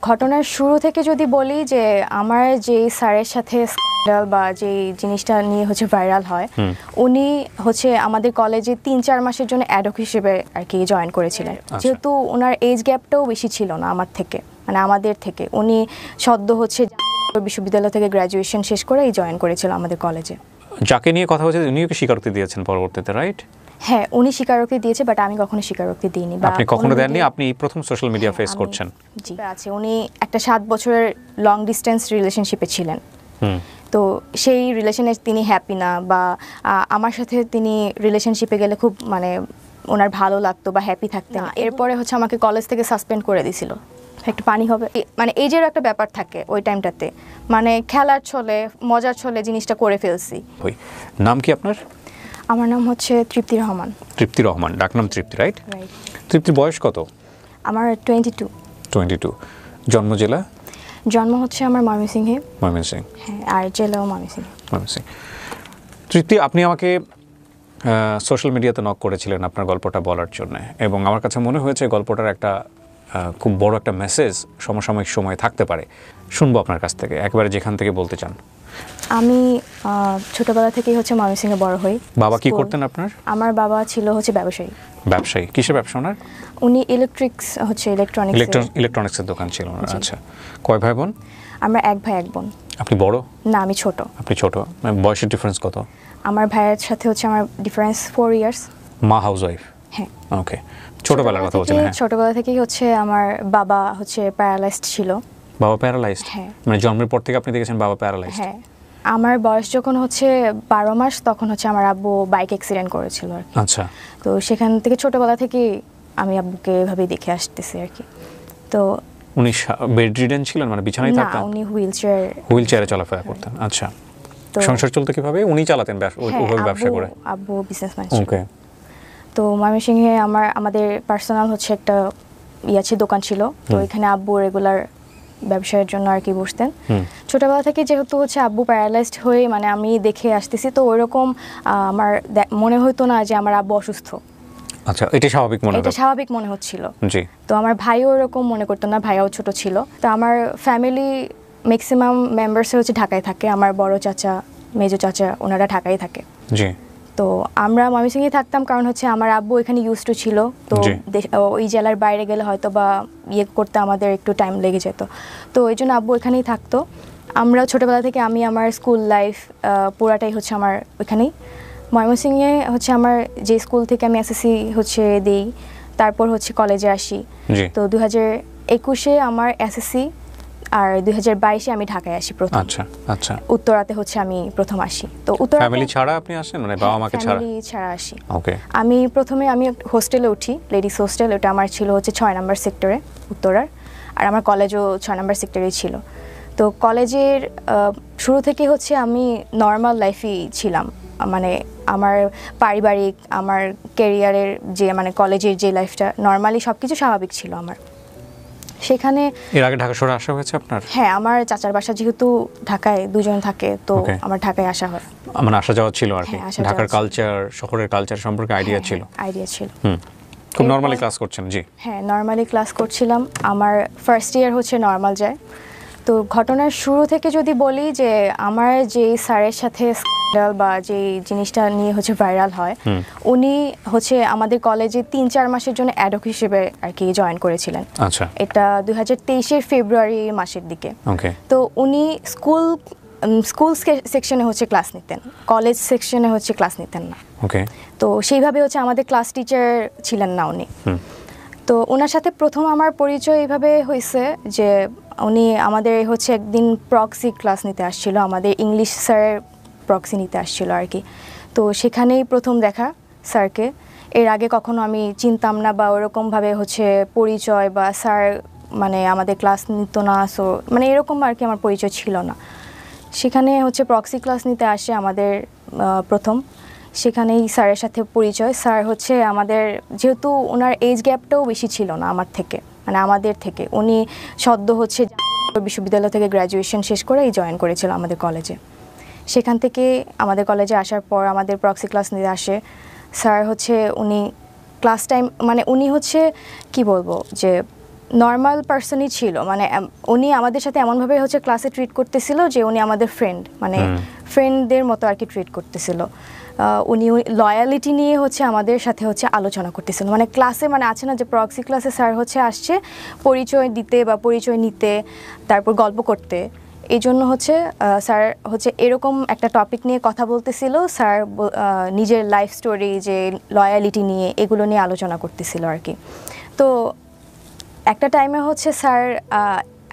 ঘটনার শুরু থেকে যদি বলি যে আমার যে স্যারের সাথে স্ক্যান্ডাল বা যে জিনিসটা নিয়ে হচ্ছে ভাইরাল হয়, উনি হচ্ছে আমাদের কলেজে ৩-৪ মাসের জন্য অ্যাডহক হিসেবে আর কি জয়েন করেছিলেন। যেহেতু ওনার এজ গ্যাপটাও বেশি ছিল না আমার থেকে, মানে আমাদের থেকে। উনি সদ্য হচ্ছে বিশ্ববিদ্যালয় থেকে গ্র্যাজুয়েশন শেষ করেই জয়েন করেছিল আমাদের কলেজে। যাকে নিয়ে কথা হচ্ছে উনিও কি স্বীকারোক্তি দিয়েছেন পরবর্তীতে, রাইট? হ্যাঁ, উনি স্বীকারোক্তি দিয়েছে, বাট আমি কখনো স্বীকারোক্তি দিইনি। আপনি কখনো দেননি? আপনি প্রথম সোশ্যাল মিডিয়া ফেস করছেন? জি আছে। উনি একটা 7 বছরের লং ডিস্টেন্স রিলেশনশিপে ছিলেন। তো সেই রিলেশনে তিনি হ্যাপি না, বা আমার সাথে তিনি রিলেশনশিপে গেলে খুব মানে ওনার ভালো লাগতো বা হ্যাপি থাকতেন। এরপরে হচ্ছে আমাকে কলেজ থেকে সাসপেন্ড করে দিয়েছিল। একটু পানি হবে, মানে এজের একটা ব্যাপার থাকে ওই টাইমটাতে, মানে খেলার ছলে মজার ছলে জিনিসটা করে ফেলছি। নাম কি আপনার? আমার নাম হচ্ছে তৃপ্তি রহমান। তৃপ্তি রহমান, ডাকনাম তৃপ্তি, রাইট? তৃপ্তির বয়স কত? আমার 22। 22। জন্ম জেলা? জন্ম হচ্ছে আমার ময়মনসিংহে। ময়মনসিংহ, হ্যাঁ, আর জেলাও ময়মনসিংহ। তৃপ্তি, আপনি আমাকে সোশ্যাল মিডিয়াতে নক করেছিলেন আপনার গল্পটা বলার জন্য, এবং আমার কাছে মনে হয়েছে গল্পটার একটা খুব বড় একটা মেসেজ সমসাময়িক সময় থাকতে পারে। শুনবো আপনার কাছ থেকে, একবারে যেখান থেকে বলতে চান। আমি ছোটবেলা থেকেই হচ্ছে ময়মনসিংহে বড় হই। বাবা কি করতেন আপনার? আমার বাবা ছিল হচ্ছে ব্যবসায়ী। ব্যবসায়ী? কিসের ব্যবসা ওনার? উনি ইলেকট্রনিক্সের দোকান ছিল ওনার। আচ্ছা। কয় ভাই বোন? আমরা এক ভাই এক বোন। আপনি বড়? না, আমি ছোট। আপনি ছোট। বয়সের ডিফারেন্স কত? আমার ভাইয়ের সাথে হচ্ছে আমার ডিফারেন্স 4 ইয়ার্স। মা হাউসওয়াইফ? হ্যাঁ। ওকে। ছোটবেলার কথা বলছেন? হ্যাঁ, ছোটবেলা থেকেই হচ্ছে আমার বাবা হচ্ছে প্যারালাইজড ছিল। বাবা প্যারালাইজড? হ্যাঁ। মানে জন্মের পর থেকে আপনি দেখেছেন বাবা প্যারালাইজড? হ্যাঁ। আমার বয়স যখন হচ্ছে 12 মাস, তখন হচ্ছে আমার আব্বু বাইক অ্যাক্সিডেন্ট করেছিল আর কি। আচ্ছা। তো সেখান থেকে ছোটবেলা থেকে আমি আব্বুকে এভাবেই দেখে আসতেছি আর কি। তো উনি বেডরিডেন ছিলেন, মানে বিছানায় থাকতেন? না, উনি হুইলচেয়ারে চলাফেরা করতেন। আচ্ছা। সংসার চলতে কিভাবে? উনি চালাতেন ওইভাবে ব্যবসা করে? আব্বু বিজনেসম্যান। ওকে। তো ময়মনসিংহে আমাদের পার্সোনাল হচ্ছে একটা দোকান ছিল। তো এখানে আব্বু রেগুলার ব্যবসায়ের জন্য আর কি বসতেন। ছোটবেলা থেকে যেহেতু হচ্ছে আব্বু প্যারালাইজড হয়ে মানে আমি দেখে আসতেছি, তো ওইরকম আমার মনে হতো না যে আমার আব্বু অসুস্থ। আচ্ছা, এটা স্বাভাবিক মনে হচ্ছিল। জি। তো আমার ভাইও এরকম মনে করতো না, ভাইও ছোট ছিল। তো আমার ফ্যামিলি ম্যাক্সিমাম মেম্বার্স হচ্ছে ঢাকায় থাকে। আমার বড় চাচা, মেজো চাচা, ওনারা ঢাকায় থাকে। জি। তো আমরা ময়মনসিংহে থাকতাম, কারণ হচ্ছে আমার আব্বু এখানে ইউজড টু ছিল। তো ওই জেলার বাইরে গেলে হয়তো বা করতে আমাদের একটু টাইম লেগে যেত। তো এই জন্য আব্বু এখানেই থাকতো। আমরা ছোটোবেলা থেকে আমি আমার স্কুল লাইফ পুরাটাই হচ্ছে আমার ওইখানেই। ময়মনসিংহে হচ্ছে আমার যে স্কুল থেকে আমি এসএসসি হচ্ছে দিই, তারপর হচ্ছে কলেজে আসি। তো 2021-এ আমার এসএসসি, আর 2022-এ আমি ঢাকায় আসি প্রথম। আচ্ছা আচ্ছা। উত্তরাতে হচ্ছে আমি প্রথম আসি। তো ফ্যামিলি ছাড়া আপনি আসেন, মানে বাবা মাকে ছাড়া? ফ্যামিলি ছাড়া আসি। ওকে। আমি প্রথমে হোস্টেলে উঠি, লেডিস হোস্টেল। ওটা আমার ছিল হচ্ছে 6 নম্বর সেক্টরে, উত্তরার। আর আমার কলেজও 6 নম্বর সেক্টরেই ছিল। তো কলেজের শুরু থেকে হচ্ছে আমি নর্মাল লাইফই ছিলাম, মানে আমার পারিবারিক, আমার ক্যারিয়ারের যে মানে কলেজের যে লাইফটা, নর্মালি সব কিছু স্বাভাবিক ছিল আমার সেখানে। এর আগে ঢাকা শহরে আসা হয়েছে আপনার? হ্যাঁ, আমার চাচার বাসা যেহেতু ঢাকায়, দুজন থাকে, তো আমার ঢাকায় আসা হয়। মানে আসা যাওয়া ছিল আর কি। ঢাকার কালচার, শহরের কালচার সম্পর্কে আইডিয়া ছিল? খুব নরমালি ক্লাস করছেন? জি হ্যাঁ, নরমালি ক্লাস করছিলাম। আমার ফার্স্ট ইয়ার হচ্ছে নরমাল যায়। তো ঘটনার শুরু থেকে যদি বলি যে আমার যে স্যারের সাথে স্ক্যান্ডাল বা যে জিনিসটা নিয়ে হচ্ছে ভাইরাল হয়, উনি হচ্ছে আমাদের কলেজে 3-4 মাসের জন্য অ্যাডহক হিসেবে আর কি জয়েন করেছিলেন। আচ্ছা। এটা 2023-এর ফেব্রুয়ারি মাসের দিকে। ওকে। তো উনি স্কুল সেকশনে হচ্ছে ক্লাস নিতেন, কলেজ সেকশনে হচ্ছে ক্লাস নিতেন না। ওকে। তো সেইভাবে হচ্ছে আমাদের ক্লাস টিচার ছিলেন না উনি। তো ওনার সাথে প্রথম আমার পরিচয় এইভাবে হয়েছে যে উনি আমাদের হচ্ছে একদিন প্রক্সি ক্লাস নিতে আসছিল, আমাদের ইংলিশ স্যারের প্রক্সি নিতে আসছিল আর কি। তো সেখানেই প্রথম দেখা স্যারকে। এর আগে কখনো আমি চিনতাম না বা ওরকমভাবে হচ্ছে পরিচয় বা স্যার মানে আমাদের ক্লাস নিত না, সো মানে এরকম আর কি আমার পরিচয় ছিল না। সেখানে হচ্ছে প্রক্সি ক্লাস নিতে আসে আমাদের প্রথম, সেখানেই স্যারের সাথে পরিচয়। স্যার হচ্ছে আমাদের, যেহেতু ওনার এজ গ্যাপটাও বেশি ছিল না আমার থেকে, মানে আমাদের থেকে। উনি সদ্য হচ্ছে বিশ্ববিদ্যালয় থেকে গ্র্যাজুয়েশন শেষ করেই জয়েন করেছিল আমাদের কলেজে। সেখান থেকে আমাদের কলেজে আসার পর আমাদের প্রক্সি ক্লাস নিতে আসে স্যার। হচ্ছে উনি ক্লাস টাইম মানে উনি হচ্ছে কি বলবো যে নর্মাল পার্সনই ছিল, মানে উনি আমাদের সাথে এমনভাবে হচ্ছে ক্লাসে ট্রিট করতেছিল যে উনি আমাদের ফ্রেন্ড, মানে ফ্রেন্ডদের মতো আর কি ট্রিট করতেছিল। উনি লয়ালিটি নিয়ে হচ্ছে আমাদের সাথে হচ্ছে আলোচনা করতেছিল, মানে ক্লাসে মানে আছে না যে প্রক্সি ক্লাসে স্যার হচ্ছে আসছে পরিচয় দিতে বা পরিচয় নিতে, তারপর গল্প করতে। এই জন্য হচ্ছে স্যার হচ্ছে এরকম একটা টপিক নিয়ে কথা বলতেছিল। স্যার নিজের লাইফ স্টোরি, যে লয়ালিটি নিয়ে, এগুলো নিয়ে আলোচনা করতেছিল আর কি। তো একটা টাইমে হচ্ছে স্যার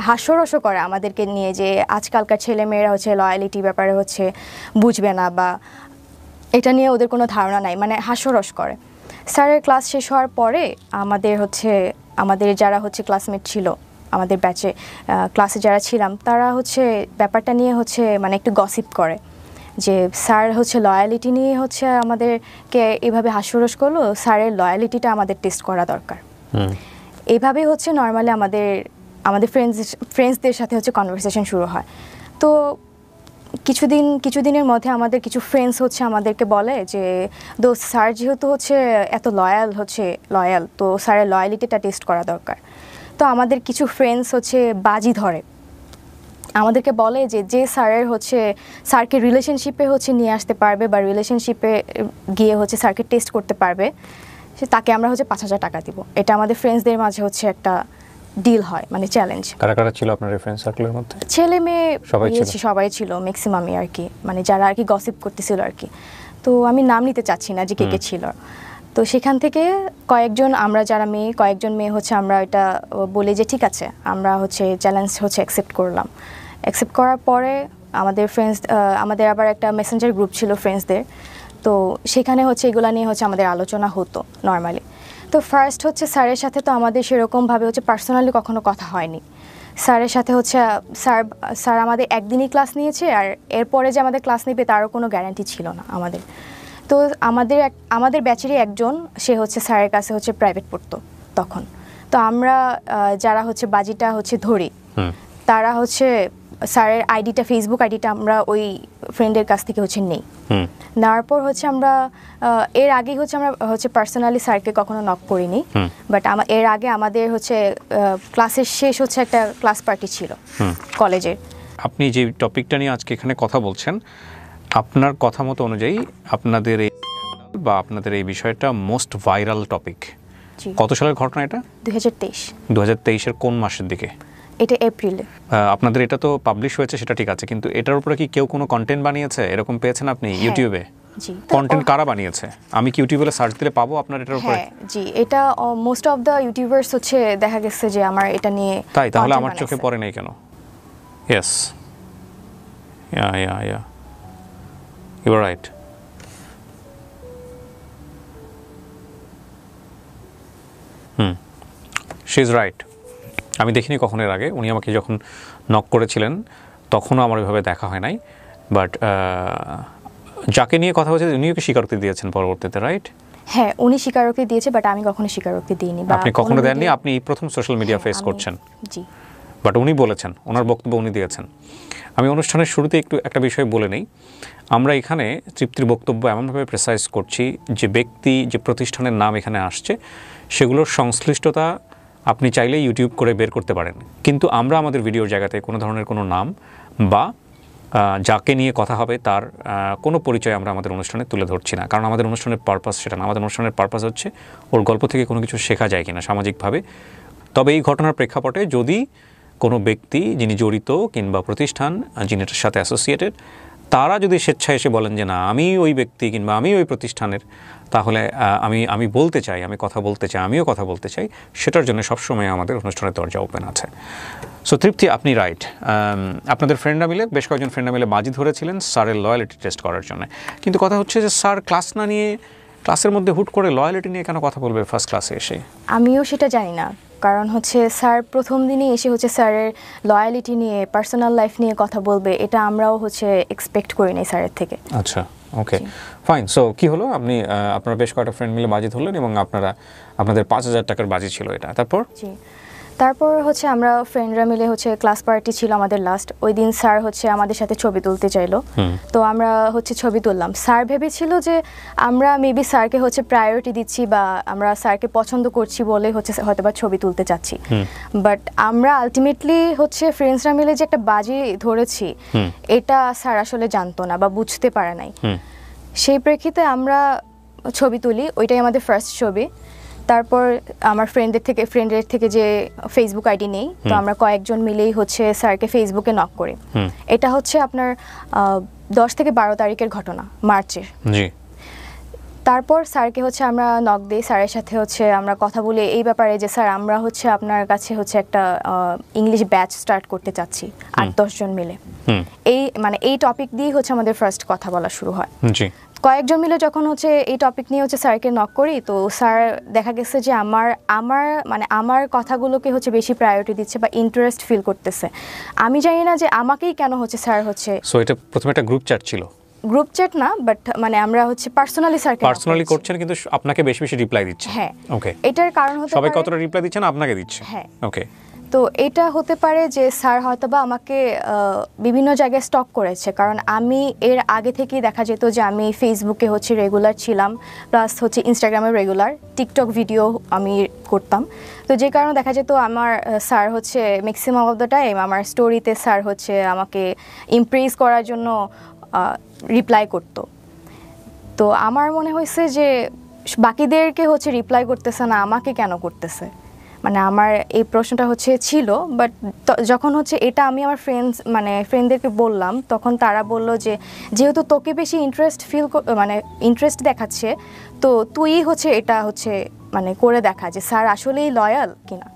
হাস্যরসও করে আমাদেরকে নিয়ে, যে আজকালকার ছেলেমেয়েরা হচ্ছে লয়ালিটি ব্যাপারে হচ্ছে বুঝবে না বা এটা নিয়ে ওদের কোনো ধারণা নাই, মানে হাস্যরস করে। স্যারের ক্লাস শেষ হওয়ার পরে আমাদের যারা হচ্ছে ক্লাসমেট ছিল, আমাদের ব্যাচে ক্লাসে যারা ছিলাম, তারা হচ্ছে ব্যাপারটা নিয়ে হচ্ছে মানে একটু গসিপ করে যে স্যার হচ্ছে লয়ালিটি নিয়ে হচ্ছে আমাদেরকে এভাবে হাস্যরস করলো, স্যারের লয়ালিটিটা আমাদের টেস্ট করা দরকার। এইভাবেই হচ্ছে নর্মালি আমাদের ফ্রেন্ডসদের সাথে হচ্ছে কনভারসেশন শুরু হয়। তো কিছুদিনের মধ্যে আমাদের কিছু ফ্রেন্ডস হচ্ছে আমাদেরকে বলে যে দোস্ত, স্যার যেহেতু হচ্ছে এত লয়াল, তো স্যারের লয়ালিটিটা টেস্ট করা দরকার। তো আমাদের কিছু ফ্রেন্ডস হচ্ছে বাজি ধরে, আমাদেরকে বলে যে স্যারকে রিলেশনশিপে হচ্ছে নিয়ে আসতে পারবে বা রিলেশনশিপে গিয়ে হচ্ছে স্যারকে টেস্ট করতে পারবে, তাকে আমরা হচ্ছে 5,000 টাকা দিব। এটা আমাদের ফ্রেন্ডসদের মাঝে হচ্ছে একটা ডিল হয়, মানে চ্যালেঞ্জ। কারা কারা ছিল আপনার ফ্রেন্ড সার্কেলের মধ্যে? ছেলে মেয়ে সবাই ছিল, ম্যাক্সিমামই আর কি, মানে যারা আর কি গসিপ করতেছিল আর কি। তো আমি নাম নিতে চাচ্ছি না যে কে কে ছিল। তো সেখান থেকে কয়েকজন মেয়ে হচ্ছে আমরা এটা বলি যে ঠিক আছে, আমরা হচ্ছে চ্যালেঞ্জ হচ্ছে অ্যাকসেপ্ট করলাম। অ্যাকসেপ্ট করার পরে আমাদের আবার একটা মেসেঞ্জার গ্রুপ ছিল ফ্রেন্ডসদের। তো সেখানে হচ্ছে এগুলো নিয়ে হচ্ছে আমাদের আলোচনা হতো নর্মালি। তো ফার্স্ট হচ্ছে স্যারের সাথে তো আমাদের সেরকমভাবে হচ্ছে পার্সোনালি কখনো কথা হয়নি। স্যারের সাথে হচ্ছে স্যার আমাদের একদিনই ক্লাস নিয়েছে, আর এরপরে যে আমাদের ক্লাস নেবে তারও কোনো গ্যারান্টি ছিল না আমাদের। তো আমাদের ব্যাচেরই একজন, সে হচ্ছে স্যারের কাছে হচ্ছে প্রাইভেট পড়তো তখন। তো আমরা যারা হচ্ছে বাজিটা হচ্ছে ধরি, তারা হচ্ছে স্যারের ফেসবুক আইডিটা আমরা ওই ফ্রেন্ডের কাছ থেকে হচ্ছে নেই। নেওয়ার পর হচ্ছে আমরা এর আগে হচ্ছে আমরা হচ্ছে পার্সোনালি স্যারকে কখনো নক করিনি, বাট এর আগে আমাদের হচ্ছে ক্লাসের শেষ হচ্ছে একটা ক্লাস পার্টি ছিল কলেজের। আপনি যে টপিকটা নিয়ে আজকে এখানে কথা বলছেন, আপনার কথা মতো অনুযায়ী আপনাদের এই বিষয়টা মোস্ট ভাইরাল টপিক। কত সালের ঘটনা এটা? 2023 কোন মাসের দিকে? এটা এপ্রিলে। আপনাদের এটা তো পাবলিশ হয়েছে, সেটা ঠিক আছে, কিন্তু এটার উপরে কি কেউ কোনো কন্টেন্ট বানিয়েছে? এরকম পেয়েছেন আপনি ইউটিউবে? জি। কন্টেন্ট কারা বানিয়েছে? আমি কি ইউটিউবে সার্চ দিলে পাবো আপনার এটার উপরে? হ্যাঁ জি, এটা মোস্ট অফ দ্য ইউটিউবার্স হচ্ছে দেখা গেছে যে আমার এটা নিয়ে। তাই? তাহলে আমার চোখে পড়ে নাই কেন? Yes, yeah you are right. She is right. আমি দেখিনি কখনো এর আগে। উনি আমাকে যখন নক করেছিলেন তখনও আমার ওইভাবে দেখা হয় নাই, বাট যাকে নিয়ে কথা হচ্ছে উনিও কি স্বীকারোক্তি দিয়েছেন পরবর্তীতে, রাইট? হ্যাঁ, উনি স্বীকারোক্তি দিয়েছে, বাট আমি কখনো স্বীকারোক্তি দিইনি। আপনি কখনো দেননি? আপনি প্রথম সোশ্যাল মিডিয়া ফেস করছেন। জি। বাট উনি বলেছেন, ওনার বক্তব্য উনি দিয়েছেন। আমি অনুষ্ঠানের শুরুতে একটা বিষয় বলে নেই। আমরা এখানে তৃপ্তির বক্তব্য এমনভাবে প্রেসাইজ করছি যে ব্যক্তি, যে প্রতিষ্ঠানের নাম এখানে আসছে, সেগুলোর সংশ্লিষ্টতা আপনি চাইলে ইউটিউব করে বের করতে পারেন, কিন্তু আমরা আমাদের ভিডিওর জায়গাতে কোনো ধরনের কোনো নাম বা যাকে নিয়ে কথা হবে তার কোনো পরিচয় আমরা আমাদের অনুষ্ঠানে তুলে ধরছি না, কারণ আমাদের অনুষ্ঠানের পারপাস সেটা না। আমাদের অনুষ্ঠানের পারপাস হচ্ছে ওর গল্প থেকে কোনো কিছু শেখা যায় কিনা সামাজিকভাবে। তবে এই ঘটনার প্রেক্ষাপটে যদি কোনো ব্যক্তি যিনি জড়িত কিংবা প্রতিষ্ঠান যিনি এটার সাথে অ্যাসোসিয়েটেড, তারা যদি স্বেচ্ছায় এসে বলেন যে না আমি ওই ব্যক্তি কিংবা আমি ওই প্রতিষ্ঠানের, তাহলে আমি বলতে চাই, আমি কথা বলতে চাই, আমিও কথা বলতে চাই, সেটার জন্য সবসময় আমাদের অনুষ্ঠানের দরজা ওপেন আছে। সো তৃপ্তি, আপনি রাইট। আপনাদের ফ্রেন্ডরা মিলে, বেশ কয়েকজন ফ্রেন্ডরা মিলে বাজি ধরেছিলেন স্যারের লয়ালিটি টেস্ট করার জন্য, কিন্তু কথা হচ্ছে যে স্যার ক্লাস না নিয়ে ক্লাসের মধ্যে হুট করে লয়ালিটি নিয়ে কেন কথা বলবে ফার্স্ট ক্লাসে এসে? আমিও সেটা জানি না, কারণ হচ্ছে স্যার প্রথম দিনই এসে হচ্ছে স্যারের লয়ালিটি নিয়ে, পার্সোনাল লাইফ নিয়ে কথা বলবে, এটা আমরাও হচ্ছে এক্সপেক্ট করি নাই স্যারের থেকে। আচ্ছা, ওকে, ফাইন। সো কি হলো? আপনারা বেশ কয়েকটা ফ্রেন্ড মিলে বাজি ধরলেন এবং আপনাদের 5,000 টাকার বাজি ছিল এটা, তারপর? জি। তারপর হচ্ছে আমরা ফ্রেন্ডরা মিলে হচ্ছে ক্লাস পার্টি ছিল আমাদের লাস্ট, ওই দিন স্যার হচ্ছে আমাদের সাথে ছবি তুলতে চাইলো। তো আমরা হচ্ছে ছবি তুললাম। স্যার ভেবেছিল যে আমরা মেবি স্যারকে হচ্ছে প্রায়োরিটি দিচ্ছি বা আমরা স্যারকে পছন্দ করছি বলে হচ্ছে হয়তো বা ছবি তুলতে চাচ্ছি, বাট আমরা আলটিমেটলি হচ্ছে ফ্রেন্ডসরা মিলে যে একটা বাজি ধরেছি এটা স্যার আসলে জানতো না বা বুঝতে পারে নাই। সেই প্রেক্ষিতে আমরা ছবি তুলি, ওইটাই আমাদের ফার্স্ট ছবি। তারপর আমার ফ্রেন্ডের থেকে যে ফেসবুক আইডি নেই, তো আমরা কয়েকজন মিলেই হচ্ছে স্যারকে ফেসবুকে নক করি। এটা হচ্ছে আপনার 10 থেকে 12 তারিখের ঘটনা, মার্চের। তারপর স্যারকে হচ্ছে আমরা নক দিই, স্যারের সাথে হচ্ছে আমরা কথা বলি এই ব্যাপারে যে স্যার আমরা হচ্ছে আপনার কাছে হচ্ছে একটা ইংলিশ ব্যাচ স্টার্ট করতে চাচ্ছি 8-10 জন মিলে। এই টপিক দিয়েই হচ্ছে আমাদের ফার্স্ট কথা বলা শুরু হয়। কয়েকজন মিলে যখন হচ্ছে এই টপিক নিয়ে হচ্ছে স্যারকে নক করি, তো স্যার দেখা গেছে যে আমার কথাগুলোকে হচ্ছে বেশি প্রায়োরিটি দিচ্ছে বা ইন্টারেস্ট ফিল করতেছে। আমি জানি না যে আমাকেই কেন হচ্ছে স্যার হচ্ছে। সো এটা প্রথমে একটা গ্রুপ চ্যাট ছিল? গ্রুপ চ্যাট না, বাট আমরা হচ্ছে পার্সোনালি করছেন, কিন্তু আপনাকে বেশি বেশি রিপ্লাই দিচ্ছে। হ্যাঁ, ওকে। এটার কারণ হতে পারে সবাই কতটা রিপ্লাই দিচ্ছে না আপনাকে দিচ্ছে। হ্যাঁ, ওকে। তো এটা হতে পারে যে স্যার হয়তোবা আমাকে বিভিন্ন জায়গায় স্টক করেছে, কারণ আমি এর আগে থেকেই দেখা যেত যে আমি ফেসবুকে হচ্ছে রেগুলার ছিলাম, প্লাস হচ্ছে ইনস্টাগ্রামে রেগুলার, টিকটক ভিডিও আমি করতাম। তো যে কারণে দেখা যেত আমার স্যার হচ্ছে ম্যাক্সিমাম অফ দ্য টাইম আমার স্টোরিতে স্যার হচ্ছে আমাকে ইমপ্রেস করার জন্য রিপ্লাই করতো। তো আমার মনে হয়েছে যে বাকিদেরকে হচ্ছে রিপ্লাই করতেছে না, আমাকে কেন করতেছে, আমার এই প্রশ্নটা হচ্ছে ছিল। বাট যখন হচ্ছে এটা আমি আমার ফ্রেন্ডদেরকে বললাম, তখন তারা বলল যে যেহেতু তোকে বেশি ইন্টারেস্ট দেখাচ্ছে, তো তুই হচ্ছে এটা হচ্ছে করে দেখা যে স্যার আসলেই লয়াল কিনা,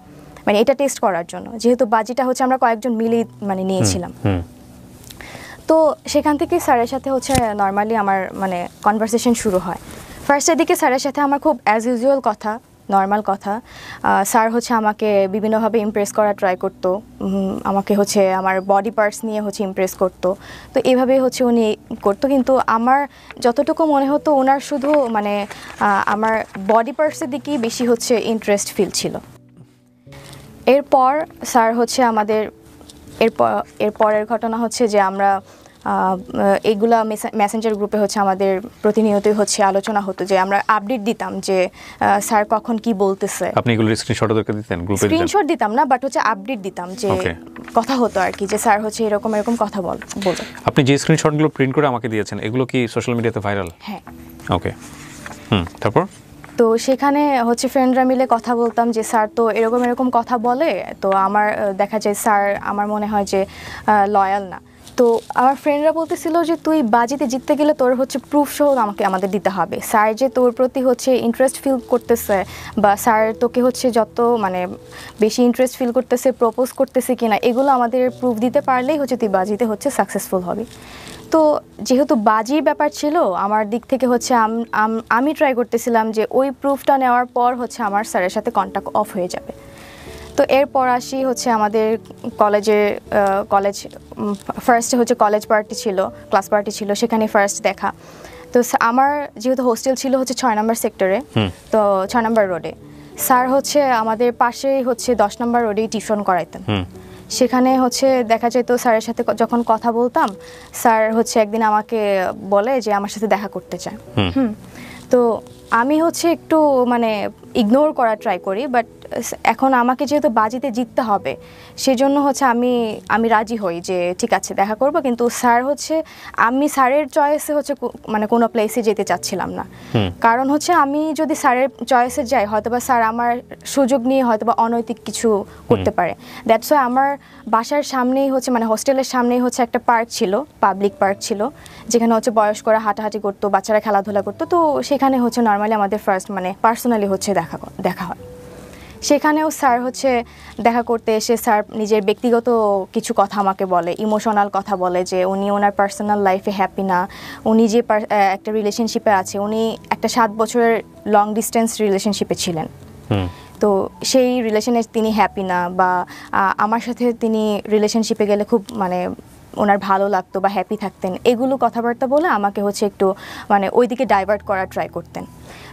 এটা টেস্ট করার জন্য, যেহেতু বাজিটা হচ্ছে আমরা কয়েকজন মিলেই নিয়েছিলাম। তো সেখান থেকে স্যারের সাথে হচ্ছে নর্মালি আমার কনভারসেশন শুরু হয়। ফার্স্টের দিকে স্যারের সাথে আমার খুব অ্যাজ ইউজুয়াল কথা, নর্মাল কথা। স্যার হচ্ছে আমাকে বিভিন্নভাবে ইমপ্রেস করার ট্রাই করতো, আমাকে হচ্ছে আমার বডি পার্টস নিয়ে হচ্ছে ইমপ্রেস করতো। তো এইভাবেই হচ্ছে উনি করতো, কিন্তু আমার যতটুকু মনে হতো ওনার শুধু আমার বডি পার্টসের দিকেই বেশি হচ্ছে ইন্টারেস্ট ফিল ছিল। এরপর স্যার হচ্ছে আমাদের এরপরের ঘটনা হচ্ছে যে আমরা এইগুলা মেসেঞ্জার গ্রুপে হচ্ছে আমাদের প্রতিনিয়তই হচ্ছে আলোচনা হতো, যে আমরা আপডেট দিতাম যে স্যার কখন কি বলতেছে। আপনি এগুলো স্ক্রিনশট ওদেরকে দিতেন? গ্রুপে স্ক্রিনশট দিতাম না, বাট হচ্ছে আপডেট দিতাম যে কথা হতো আর কি, যে স্যার হচ্ছে এরকম কথা বলতো। আপনি যে স্ক্রিনশটগুলো প্রিন্ট করে আমাকে দিয়েছেন এগুলো কি সোশ্যাল মিডিয়াতে ভাইরাল? হ্যাঁ। ওকে। তারপর তো সেখানে হচ্ছে ফ্রেন্ডরা মিলে কথা বলতাম যে স্যার তো এরকম কথা বলে, তো আমার দেখা যায় স্যার আমার মনে হয় যে লয়াল না। তো আমার ফ্রেন্ডরা বলতেছিল যে তুই বাজিতে জিততে গেলে তোর হচ্ছে প্রুফ সহ আমাদের দিতে হবে, স্যার যে তোর প্রতি হচ্ছে ইন্টারেস্ট ফিল করতেছে বা স্যার তোকে হচ্ছে যত বেশি ইন্টারেস্ট ফিল করতেছে, প্রপোজ করতেছে কিনা, এগুলো আমাদের প্রুফ দিতে পারলেই হচ্ছে তুই বাজিতে হচ্ছে সাকসেসফুল হবি। তো যেহেতু বাজির ব্যাপার ছিল আমার দিক থেকে হচ্ছে আমি ট্রাই করতেছিলাম যে ওই প্রুফটা নেওয়ার পর হচ্ছে আমার স্যারের সাথে কন্ট্যাক্ট অফ হয়ে যাবে। তো এরপর আসি হচ্ছে আমাদের কলেজ ফার্স্টে হচ্ছে কলেজ পার্টি ছিল, ক্লাস পার্টি ছিল, সেখানে ফার্স্ট দেখা। তো আমার যেহেতু হোস্টেল ছিল হচ্ছে 6 নম্বর সেক্টরে, তো 6 নম্বর রোডে, স্যার হচ্ছে আমাদের পাশেই হচ্ছে 10 নম্বর রোডেই টিউশন করাইতেন। সেখানে হচ্ছে দেখা যেত স্যারের সাথে যখন কথা বলতাম, স্যার হচ্ছে একদিন আমাকে বলে যে আমার সাথে দেখা করতে চায়। তো আমি হচ্ছে একটু ইগনোর করার ট্রাই করি, বাট এখন আমাকে যেহেতু বাজিতে জিততে হবে সেজন্য হচ্ছে আমি রাজি হই যে ঠিক আছে দেখা করব, কিন্তু স্যার হচ্ছে আমি স্যারের চয়েসে হচ্ছে কোনো প্লেসে যেতে চাচ্ছিলাম না, কারণ হচ্ছে আমি যদি স্যারের চয়েসে যাই হয়তোবা স্যার আমার সুযোগ নিয়ে হয়তোবা অনৈতিক কিছু করতে পারে। দ্যাটস ওয়াই আমার বাসার সামনেই হচ্ছে হোস্টেলের সামনেই হচ্ছে একটা পার্ক ছিল, পাবলিক পার্ক ছিল, যেখানে হচ্ছে বয়স্করা হাঁটাহাঁটি করতো, বাচ্চারা খেলাধুলা করতো। তো সেখানে হচ্ছে নর্মালি আমাদের ফার্স্ট পার্সোনালি হচ্ছে দেখা হয়। সেখানেও স্যার হচ্ছে দেখা করতে এসে স্যার নিজের ব্যক্তিগত কিছু কথা আমাকে বলে, ইমোশনাল কথা বলে, যে উনি ওনার পার্সোনাল লাইফে হ্যাপি না, উনি যে একটা রিলেশনশিপে আছে, উনি একটা 7 বছরের লং ডিস্টেন্স রিলেশনশিপে ছিলেন, তো সেই রিলেশনে তিনি হ্যাপি না, বা আমার সাথে তিনি রিলেশনশিপে গেলে খুব ওনার ভালো লাগতো বা হ্যাপি থাকতেন, এগুলো কথাবার্তা বলে আমাকে হচ্ছে একটু মানে ওইদিকে ডাইভার্ট করার ট্রাই করতেন।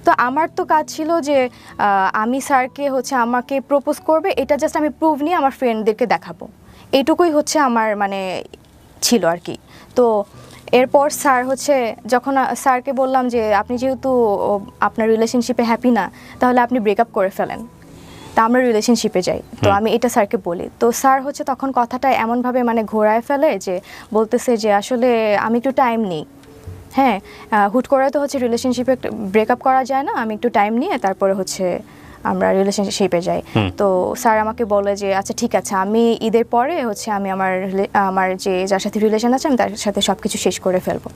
তো আমার তো কাজ ছিল যে আমি স্যারকে হচ্ছে আমাকে প্রপোজ করবে, এটা জাস্ট আমি প্রুভ নিয়ে আমার ফ্রেন্ডদেরকে দেখাবো, এইটুকুই হচ্ছে আমার মানে ছিল আর কি। তো এরপর স্যার হচ্ছে যখন স্যারকে বললাম যে আপনি যেহেতু আপনার রিলেশনশিপে হ্যাপি না, তাহলে আপনি ব্রেকআপ করে ফেলেন, তা আমরা রিলেশনশিপে যাই। তো আমি এটা স্যারকে বলি, তো স্যার হচ্ছে তখন কথাটা এমনভাবে মানে ঘোরায় ফেলে যে বলতেছে যে আসলে আমি একটু টাইম নিই, হ্যাঁ হুট করে তো হচ্ছে রিলেশনশিপে ব্রেকআপ করা যায় না, আমি একটু টাইম নিয়ে তারপরে হচ্ছে আমরা রিলেশনশিপে যাই। তো স্যার আমাকে বলে যে আচ্ছা ঠিক আছে, আমি ঈদের পরে হচ্ছে আমি আমার যে যার সাথে রিলেশন আছে আমি তার সাথে সব কিছু শেষ করে ফেলবো,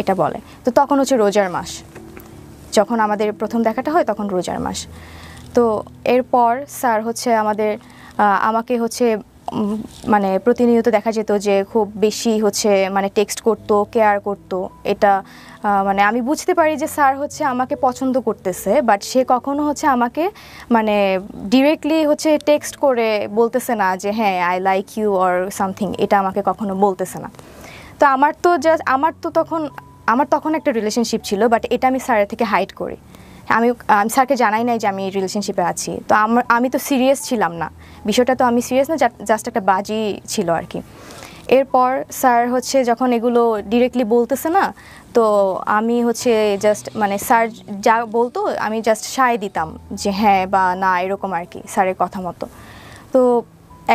এটা বলে। তো তখন হচ্ছে রোজার মাস, যখন আমাদের প্রথম দেখাটা হয় তখন রোজার মাস। তো এরপর স্যার হচ্ছে আমাকে হচ্ছে মানে প্রতিনিয়ত দেখা যেত যে খুব বেশি হচ্ছে মানে টেক্সট করতো, কেয়ার করতো। এটা মানে আমি বুঝতে পারি যে স্যার হচ্ছে আমাকে পছন্দ করতেছে, বাট সে কখনো হচ্ছে আমাকে মানে ডিরেক্টলি হচ্ছে টেক্সট করে বলতেছে না যে হ্যাঁ I like you or something, এটা আমাকে কখনো বলতেছে না। তো আমার তখন একটা রিলেশনশিপ ছিল, বাট এটা আমি স্যারের থেকে হাইড করি। আমি স্যারকে জানাই নাই যে আমি রিলেশনশিপে আছি। তো আমি তো সিরিয়াস ছিলাম না, বিষয়টা তো আমি সিরিয়াস না, জাস্ট একটা বাজি ছিল আর কি। এরপর স্যার হচ্ছে যখন এগুলো ডিরেক্টলি বলতেছে না, তো আমি হচ্ছে জাস্ট মানে স্যার যা বলতো আমি জাস্ট সায় দিতাম যে হ্যাঁ বা না, এরকম আর কি স্যারের কথা মতো। তো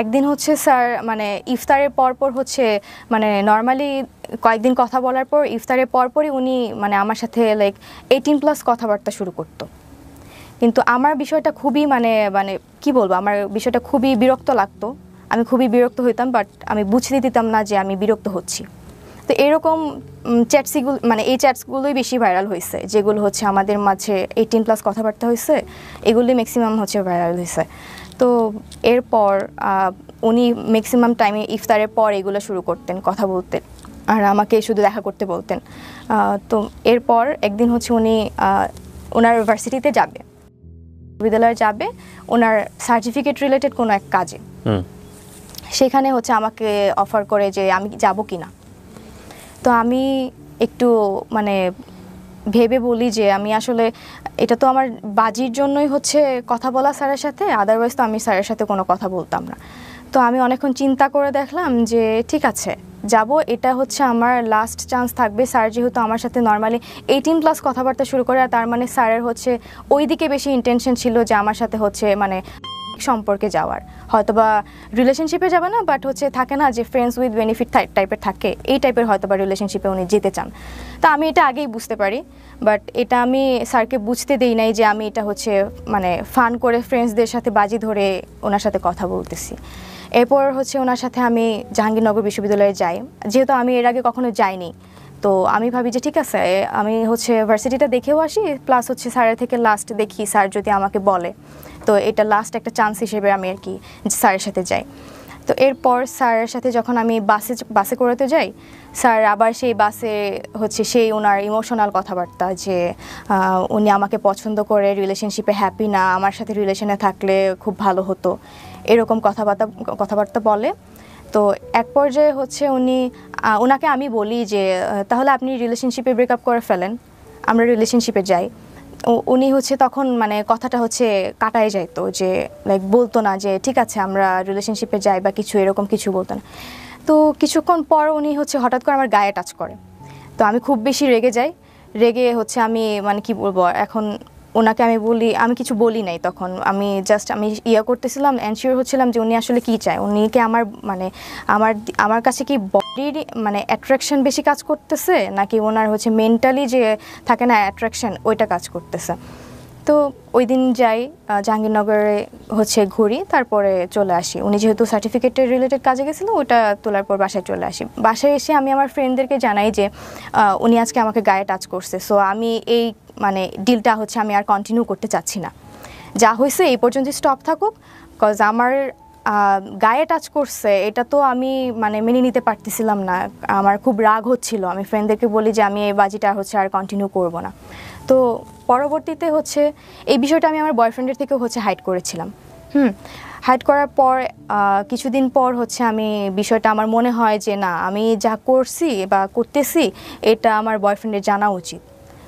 একদিন হচ্ছে স্যার মানে ইফতারের পরপর হচ্ছে মানে নর্মালি কয়েকদিন কথা বলার পর ইফতারের পরপরই উনি মানে আমার সাথে লাইক 18+ কথাবার্তা শুরু করতো। কিন্তু আমার বিষয়টা খুবই মানে মানে কি বলবো, আমার বিষয়টা খুবই বিরক্ত লাগতো, আমি খুবই বিরক্ত হইতাম, বাট আমি বুঝতে দিতাম না যে আমি বিরক্ত হচ্ছি। তো এরকম এই চ্যাটসগুলোই বেশি ভাইরাল হয়েছে, যেগুলো হচ্ছে আমাদের মাঝে 18+ কথাবার্তা হয়েছে, এগুলোই ম্যাক্সিমাম হচ্ছে ভাইরাল হয়েছে। তো এরপর উনি ম্যাক্সিমাম টাইমে ইফতারের পর এগুলো শুরু করতেন, কথা বলতেন, আর আমাকে শুধু দেখা করতে বলতেন। তো এরপর একদিন হচ্ছে উনি ওনার ভার্সিটিতে যাবে, বিদ্যালয়ে যাবে ওনার সার্টিফিকেট রিলেটেড কোনো এক কাজে। সেখানে হচ্ছে আমাকে অফার করে যে আমি যাব কি না। তো আমি একটু মানে ভেবে বলি যে আমি আসলে এটা তো আমার বাজির জন্যই হচ্ছে কথা বলা স্যারের সাথে, আদারওয়াইজ তো আমি স্যারের সাথে কোনো কথা বলতাম না। তো আমি অনেকক্ষণ চিন্তা করে দেখলাম যে ঠিক আছে যাব, এটা হচ্ছে আমার লাস্ট চান্স থাকবে। স্যার যেহেতু আমার সাথে নর্মালি 18+ কথাবার্তা শুরু করে, আর তার মানে স্যারের হচ্ছে ওই দিকে বেশি ইন্টেনশন ছিল যে আমার সাথে হচ্ছে মানে সম্পর্কে যাওয়ার, হয়তোবা রিলেশনশিপে যাবে না, বাট হচ্ছে থাকে না যে ফ্রেন্ডস উইথ বেনিফিট টাইপের থাকে, এই টাইপের হয়তোবা রিলেশনশিপে উনি যেতে চান। তো আমি এটা আগেই বুঝতে পারি, বাট এটা আমি স্যারকে বুঝতে দেই নাই যে আমি এটা হচ্ছে মানে ফান করে ফ্রেন্ডসদের সাথে বাজি ধরে ওনার সাথে কথা বলতেছি। এরপর হচ্ছে ওনার সাথে আমি জাহাঙ্গীরনগর বিশ্ববিদ্যালয়ে যাই, যেহেতু আমি এর আগে কখনো যাইনি। তো আমি ভাবি যে ঠিক আছে আমি হচ্ছে ভার্সিটিটা দেখেও আসি, প্লাস হচ্ছে স্যারের থেকে লাস্ট দেখি স্যার যদি আমাকে বলে, তো এটা লাস্ট একটা চান্স হিসেবে আমি আর কি স্যারের সাথে যাই। তো এরপর স্যারের সাথে যখন আমি বাসে করাতে যাই, স্যার আবার সেই বাসে হচ্ছে সেই ওনার ইমোশনাল কথাবার্তা যে উনি আমাকে পছন্দ করে, রিলেশনশিপে হ্যাপি না, আমার সাথে রিলেশনে থাকলে খুব ভালো হতো, এরকম কথাবার্তা বলে। তো এক পর্যায়ে হচ্ছে ওনাকে আমি বলি যে তাহলে আপনি রিলেশনশিপে ব্রেকআপ করে ফেলেন, আমরা রিলেশনশিপে যাই। উনি হচ্ছে তখন মানে কথাটা হচ্ছে কাটায় যাইতো, যে লাইক বলতো না যে ঠিক আছে আমরা রিলেশনশিপে যাই বা কিছু, এরকম কিছু বলতো না। তো কিছুক্ষণ পর উনি হচ্ছে হঠাৎ করে আমার গায়ে টাচ করে। তো আমি খুব বেশি রেগে যাই, রেগে হচ্ছে আমি মানে কি বলবো, এখন ওনাকে আমি কিছু বলি নাই। তখন আমি করতেছিলাম, এনশিওর হচ্ছিলাম যে উনি আসলে কি চায়, উনিকে আমার কাছে কি বডির মানে অ্যাট্রাকশন বেশি কাজ করতেছে, নাকি ওনার হচ্ছে মেন্টালি যে থাকে না অ্যাট্রাকশন, ওইটা কাজ করতেছে। তো ওই দিন যাই জাহাঙ্গীরনগরে হচ্ছে ঘুরি, তারপরে চলে আসি। উনি যেহেতু সার্টিফিকেটের রিলেটেড কাজে গেছিল, ওটা তোলার পর বাসায় চলে আসি। বাসায় এসে আমি আমার ফ্রেন্ডদেরকে জানাই যে উনি আজকে আমাকে গায়ে টাচ করছে, সো আমি এই মানে ডিলটা হচ্ছে আমি আর কন্টিনিউ করতে চাচ্ছি না, যা হয়েছে এই পর্যন্ত স্টপ থাকুক। কজ আমার গায়ে টাচ করছে, এটা তো আমি মানে মেনে নিতে পারতেছিলাম না, আমার খুব রাগ হচ্ছিল। আমি ফ্রেন্ডদেরকে বলি যে আমি এই বাজিটা হচ্ছে আর কন্টিনিউ করব না। তো পরবর্তীতে হচ্ছে এই বিষয়টা আমি আমার বয়ফ্রেন্ডের থেকেও হচ্ছে হাইড করেছিলাম। হাইড করার পর কিছুদিন পর হচ্ছে আমি বিষয়টা আমার মনে হয় যে না, আমি যা করছি বা করতেছি এটা আমার বয়ফ্রেন্ডের জানা উচিত।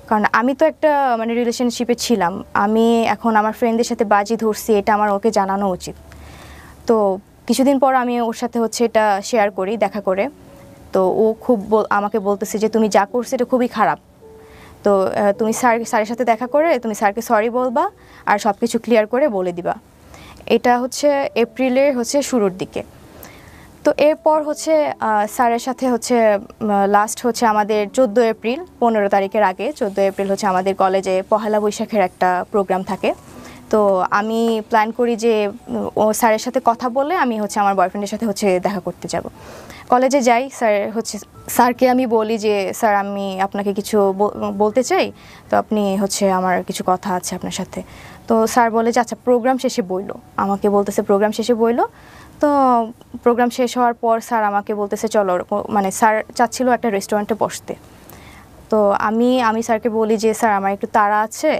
কারণ আমি তো একটা মানে রিলেশনশিপে ছিলাম, আমি এখন আমার ফ্রেন্ডদের সাথে বাজি ধরছি, এটা আমার ওকে জানানো উচিত। তো কিছুদিন পর আমি ওর সাথে হচ্ছে এটা শেয়ার করি দেখা করে। তো ও খুব আমাকে বলতেছে যে তুমি যা করছো এটা খুবই খারাপ, তো তুমি স্যারের সাথে দেখা করে তুমি স্যারকে সরি বলবা আর সব কিছু ক্লিয়ার করে বলে দিবা। এটা হচ্ছে এপ্রিলের হচ্ছে শুরুর দিকে। তো এরপর হচ্ছে স্যারের সাথে হচ্ছে লাস্ট হচ্ছে আমাদের 14 এপ্রিল, 15 তারিখের আগে 14 এপ্রিল হচ্ছে আমাদের কলেজে পহেলা বৈশাখের একটা প্রোগ্রাম থাকে। তো আমি প্ল্যান করি যে ও স্যারের সাথে কথা বলে আমি হচ্ছে আমার বয়ফ্রেন্ডের সাথে হচ্ছে দেখা করতে যাব। কলেজে যাই, স্যারকে আমি বলি যে স্যার আমি আপনাকে কিছু বলতে চাই, তো আপনি হচ্ছে আমার কিছু কথা আছে আপনার সাথে। তো স্যার বলে যে আচ্ছা প্রোগ্রাম শেষে বইলো, আমাকে বলতেছে প্রোগ্রাম শেষে বইলো। তো প্রোগ্রাম শেষ হওয়ার পর স্যার আমাকে বলতেছে চলো, মানে স্যার চাচ্ছিল একটা রেস্টুরেন্টে বসতে। তো আমি স্যারকে বলি যে স্যার আমার একটু তাড়া আছে,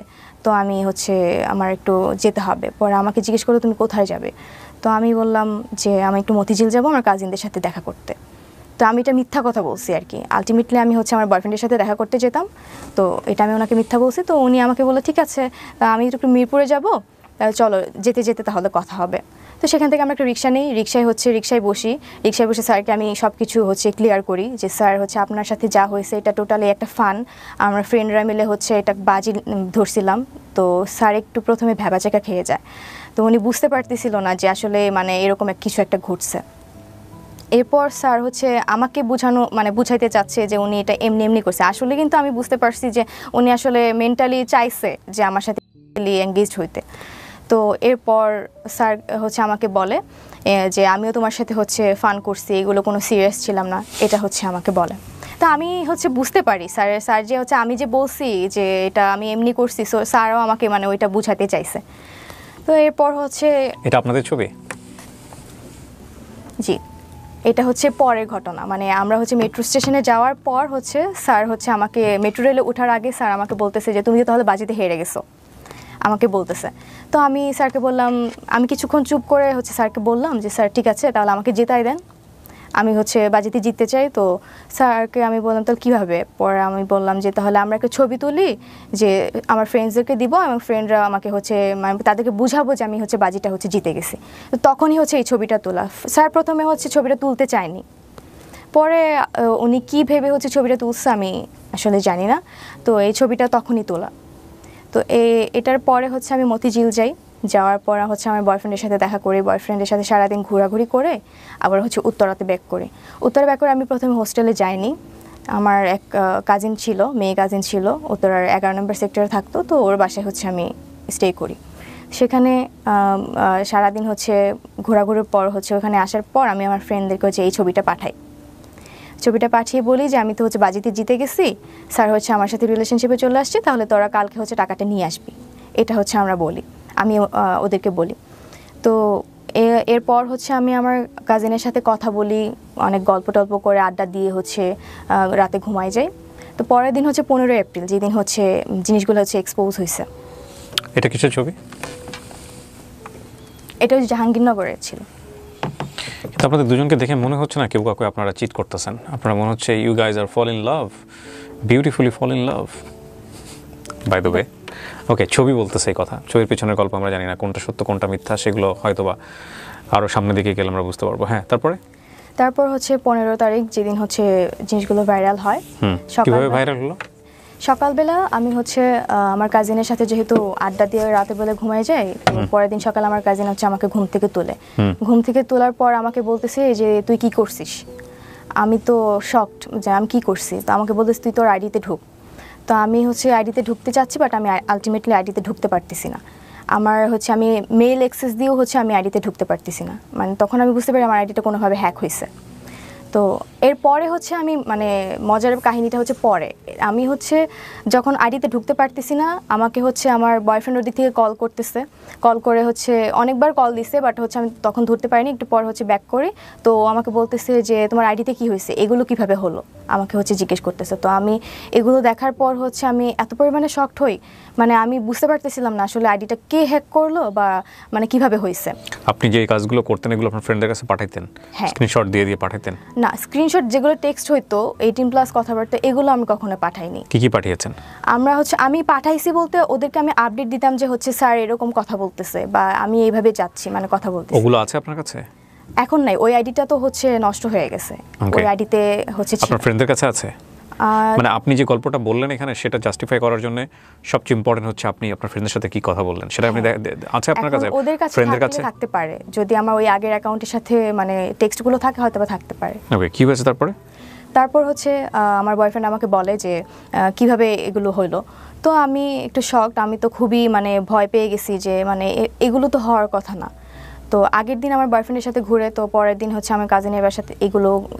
তো আমি হচ্ছে আমার একটু যেতে হবে। পরে আমাকে জিজ্ঞেস করলো তুমি কোথায় যাবে, তো আমি বললাম যে আমি একটু মতিঝিল যাবো আমার কাজিনদের সাথে দেখা করতে। তো আমি এটা মিথ্যা কথা বলছি আর কি, আলটিমেটলি আমি হচ্ছে আমার বয়ফ্রেন্ডের সাথে দেখা করতে যেতাম। তো এটা আমি ওনাকে মিথ্যা বলছি। তো উনি আমাকে বললো ঠিক আছে আমি একটু মিরপুরে যাবো, চলো যেতে যেতে তাহলে কথা হবে। তো সেখান থেকে আমরা একটা রিক্সা নিই, রিক্সায় বসে স্যারকে আমি সব কিছু হচ্ছে ক্লিয়ার করি যে স্যার হচ্ছে আপনার সাথে যা হয়েছে এটা টোটালি একটা ফান, আমরা ফ্রেন্ডরা মিলে হচ্ছে এটা বাজি ধরছিলাম। তো স্যার একটু প্রথমে ভ্যাবাচাকা খেয়ে যায়, তো উনি বুঝতে পারতেছিল না যে আসলে মানে এরকম কিছু একটা ঘটছে। এরপর স্যার হচ্ছে আমাকে বুঝাইতে চাচ্ছে যে উনি এটা এমনি করছে, আসলে কিন্তু আমি বুঝতে পারছি যে উনি আসলে মেন্টালি চাইছে যে আমার সাথে এঙ্গেজড হইতে। তো এরপর স্যার হচ্ছে আমাকে বলে যে আমিও তোমার সাথে হচ্ছে ফান করছি, এগুলো কোনো সিরিয়াস ছিলাম না, এটা হচ্ছে আমাকে বলে। তো আমি হচ্ছে বুঝতে পারি স্যার যে হচ্ছে আমি যে বলছি যে এটা আমি এমনি করছি, সো স্যারও আমাকে মানে ওইটা বুঝাতে চাইছে। তো এরপর হচ্ছে এটা আপনাদের ছবি? জি, এটা হচ্ছে পরের ঘটনা, মানে আমরা হচ্ছে মেট্রো স্টেশনে যাওয়ার পর হচ্ছে স্যার হচ্ছে আমাকে মেট্রো রেলে ওঠার আগে স্যার আমাকে বলতেছে যে তুমি তো তাহলে বাজিতে হেরে গেছো, আমাকে বলতেছে। তো আমি স্যারকে বললাম, আমি কিছুক্ষণ চুপ করে হচ্ছে স্যারকে বললাম যে স্যার ঠিক আছে তাহলে আমাকে জেতাই দেন, আমি হচ্ছে বাজিতে জিততে চাই। তো স্যারকে আমি বললাম তাহলে কীভাবে, পরে আমি বললাম যে তাহলে আমরা একটা ছবি তুলি যে আমার ফ্রেন্ডসদেরকে দিব এবং ফ্রেন্ডরা আমাকে হচ্ছে মানে তাদেরকে বুঝাবো যে আমি হচ্ছে বাজিটা হচ্ছে জিতে গেছি। তো তখনই হচ্ছে এই ছবিটা তোলা। স্যার প্রথমে হচ্ছে ছবিটা তুলতে চায়নি, পরে উনি কী ভেবে হচ্ছে ছবিটা তুলছে আমি আসলে জানি না। তো এই ছবিটা তখনই তোলা। তো এটার পরে হচ্ছে আমি মতিঝিল যাই, যাওয়ার পর হচ্ছে আমার বয়ফ্রেন্ডের সাথে দেখা করি, বয়ফ্রেন্ডের সাথে সারাদিন ঘোরাঘুরি করে আবার হচ্ছে উত্তরাতে ব্যাক করি। উত্তরা ব্যাক করে আমি প্রথমে হোস্টেলে যাইনি, আমার এক কাজিন ছিল, মেয়ে কাজিন ছিল, উত্তরার 11 নম্বর সেক্টরে থাকতো। তো ওর বাসায় হচ্ছে আমি স্টে করি। সেখানে সারাদিন হচ্ছে ঘোরাঘুরির পর হচ্ছে ওখানে আসার পর আমি আমার ফ্রেন্ডদেরকে হচ্ছে এই ছবিটা পাঠাই। ছবিটা পাঠিয়ে বলি যে আমি তো হচ্ছে বাজিতে জিতে গেছি, স্যার হচ্ছে আমার সাথে রিলেশনশিপে চলে আসছে, তাহলে তোরা কালকে হচ্ছে টাকাটা নিয়ে আসবি, এটা হচ্ছে আমরা বলি, আমি ওদেরকে বলি। তো এরপর হচ্ছে আমি আমার কাজিনের সাথে কথা বলি, অনেক গল্প টল্প করে আড্ডা দিয়ে হচ্ছে রাতে ঘুমাই যাই। তো পরের দিন হচ্ছে 15 এপ্রিল, যেদিন হচ্ছে জিনিসগুলো হচ্ছে এক্সপোজ হয়েছে। এটা কিসের ছবি? এটা হচ্ছে জাহাঙ্গীরনগরের ছিল। কিন্তু আপনাদের দুজনকে দেখে মনে হচ্ছে না কেউ কাউকে আপনারা চিট করতেছেন, আপনারা মনে হচ্ছে you guys are fall in love, beautifully fall in love by the way. Okay, ছবি বলতেছে এই কথা, ছবির পিছনের গল্প আমরা জানি না কোনটা সত্য কোনটা মিথ্যা, সেগুলো হয়তোবা আরও সামনের দিকে গেলে আমরা বুঝতে পারবো। হ্যাঁ, তারপর হচ্ছে 15 তারিখ যেদিন হচ্ছে জিনিসগুলো ভাইরাল হয়। কিভাবে ভাইরাল হলো? সকালবেলা আমি হচ্ছে আমার কাজিনের সাথে যেহেতু আড্ডা দিয়ে রাতে বেলা ঘুমাই যাই, পরের দিন সকালে আমার কাজিন হচ্ছে আমাকে ঘুম থেকে তোলার পর আমাকে বলতেছে যে তুই কি করছিস। আমি তো শকড যে আমি কি করছি। তো আমাকে বলতেছে তুই তোর আইডিতে ঢুক। তো আমি হচ্ছে আইডিতে ঢুকতে চাচ্ছি, বাট আমি আলটিমেটলি আইডিতে ঢুকতে পারতেছি না। আমার হচ্ছে আমি মেইল অ্যাক্সেস দিয়েও হচ্ছে আমি আইডিতে ঢুকতে পারতেছি না, মানে তখন আমি বুঝতে পারি আমার আইডিটা কোনোভাবে হ্যাক হয়েছে। তো এরপরে হচ্ছে আমি মানে মজার কাহিনীটা হচ্ছে পরে আমি হচ্ছে যখন আইডিতে ঢুকতে পারতেছি না আমাকে হচ্ছে আমার বয়ফ্রেন্ড ওদিক থেকে কল করতেছে, কল করে হচ্ছে অনেকবার কল দিছে, বাট হচ্ছে আমি তখন ধরতে পারিনি, একটু পর হচ্ছে ব্যাক করি। তো আমাকে বলতেছে যে তোমার আইডিতে কি হয়েছে, এগুলো কিভাবে হলো আমাকে হচ্ছে জিজ্ঞেস করতেছে। তো আমি এগুলো দেখার পর হচ্ছে আমি এত পরিমাণে শকড হই, মানে আমি বুঝতে পারতেছিলাম না আসলে আইডিটা কে হ্যাক করলো বা মানে কিভাবে হয়েছে। আপনি যে এই কাজগুলো করতেন এগুলো আপনার ফ্রেন্ডদের কাছে পাঠাইতেন, স্ক্রিনশট দিয়ে দিয়ে পাঠাইতেন? না, স্ক্রিনশট যেগুলো টেক্সট হইতো 18+ কথাবার্তা এগুলো আমি কখনো পাঠাইনি। কি পাঠিয়েছেন? আমি পাঠাইছি বলতে ওদেরকে আমি আপডেট দিতাম যে হচ্ছে স্যার এরকম কথা বলতেছে বা আমি এইভাবে যাচ্ছি মানে কথা বলতেছি। ওগুলো আছে আপনার কাছে? এখন নাই, ওই আইডিটা তো হচ্ছে নষ্ট হয়ে গেছে। ওই আইডিতে হচ্ছে আপনার ফ্রেন্ডদের কাছে আছে? মানে আপনি যে গল্পটা বললেন এখানে সেটা জাস্টিফাই করার জন্য সবচেয়ে ইম্পর্টেন্ট হচ্ছে আপনি আপনার ফ্রেন্ডদের সাথে কি কথা বললেন সেটা আপনি আছে আপনার কাছে? ওদের কাছে ফ্রেন্ডদের কাছে থাকতে পারে, যদি আমার ওই আগের অ্যাকাউন্টের সাথে মানে টেক্সটগুলো থাকে হয়তো বা থাকতে পারে। ওকে, কি হয়েছে তারপর হচ্ছে আমার বয়ফ্রেন্ড আমাকে বলে যে কিভাবে এগুলো হলো। তো আমি একটু শকড, আমি তো খুবই মানে ভয় পেয়ে গেছি যে মানে এগুলো তো হওয়ার কথা না। তো আগের দিন আমার বয়ফ্রেন্ডের সাথে ঘুরে, তো পরের দিন হচ্ছে আমার কাজিনের বাসাতে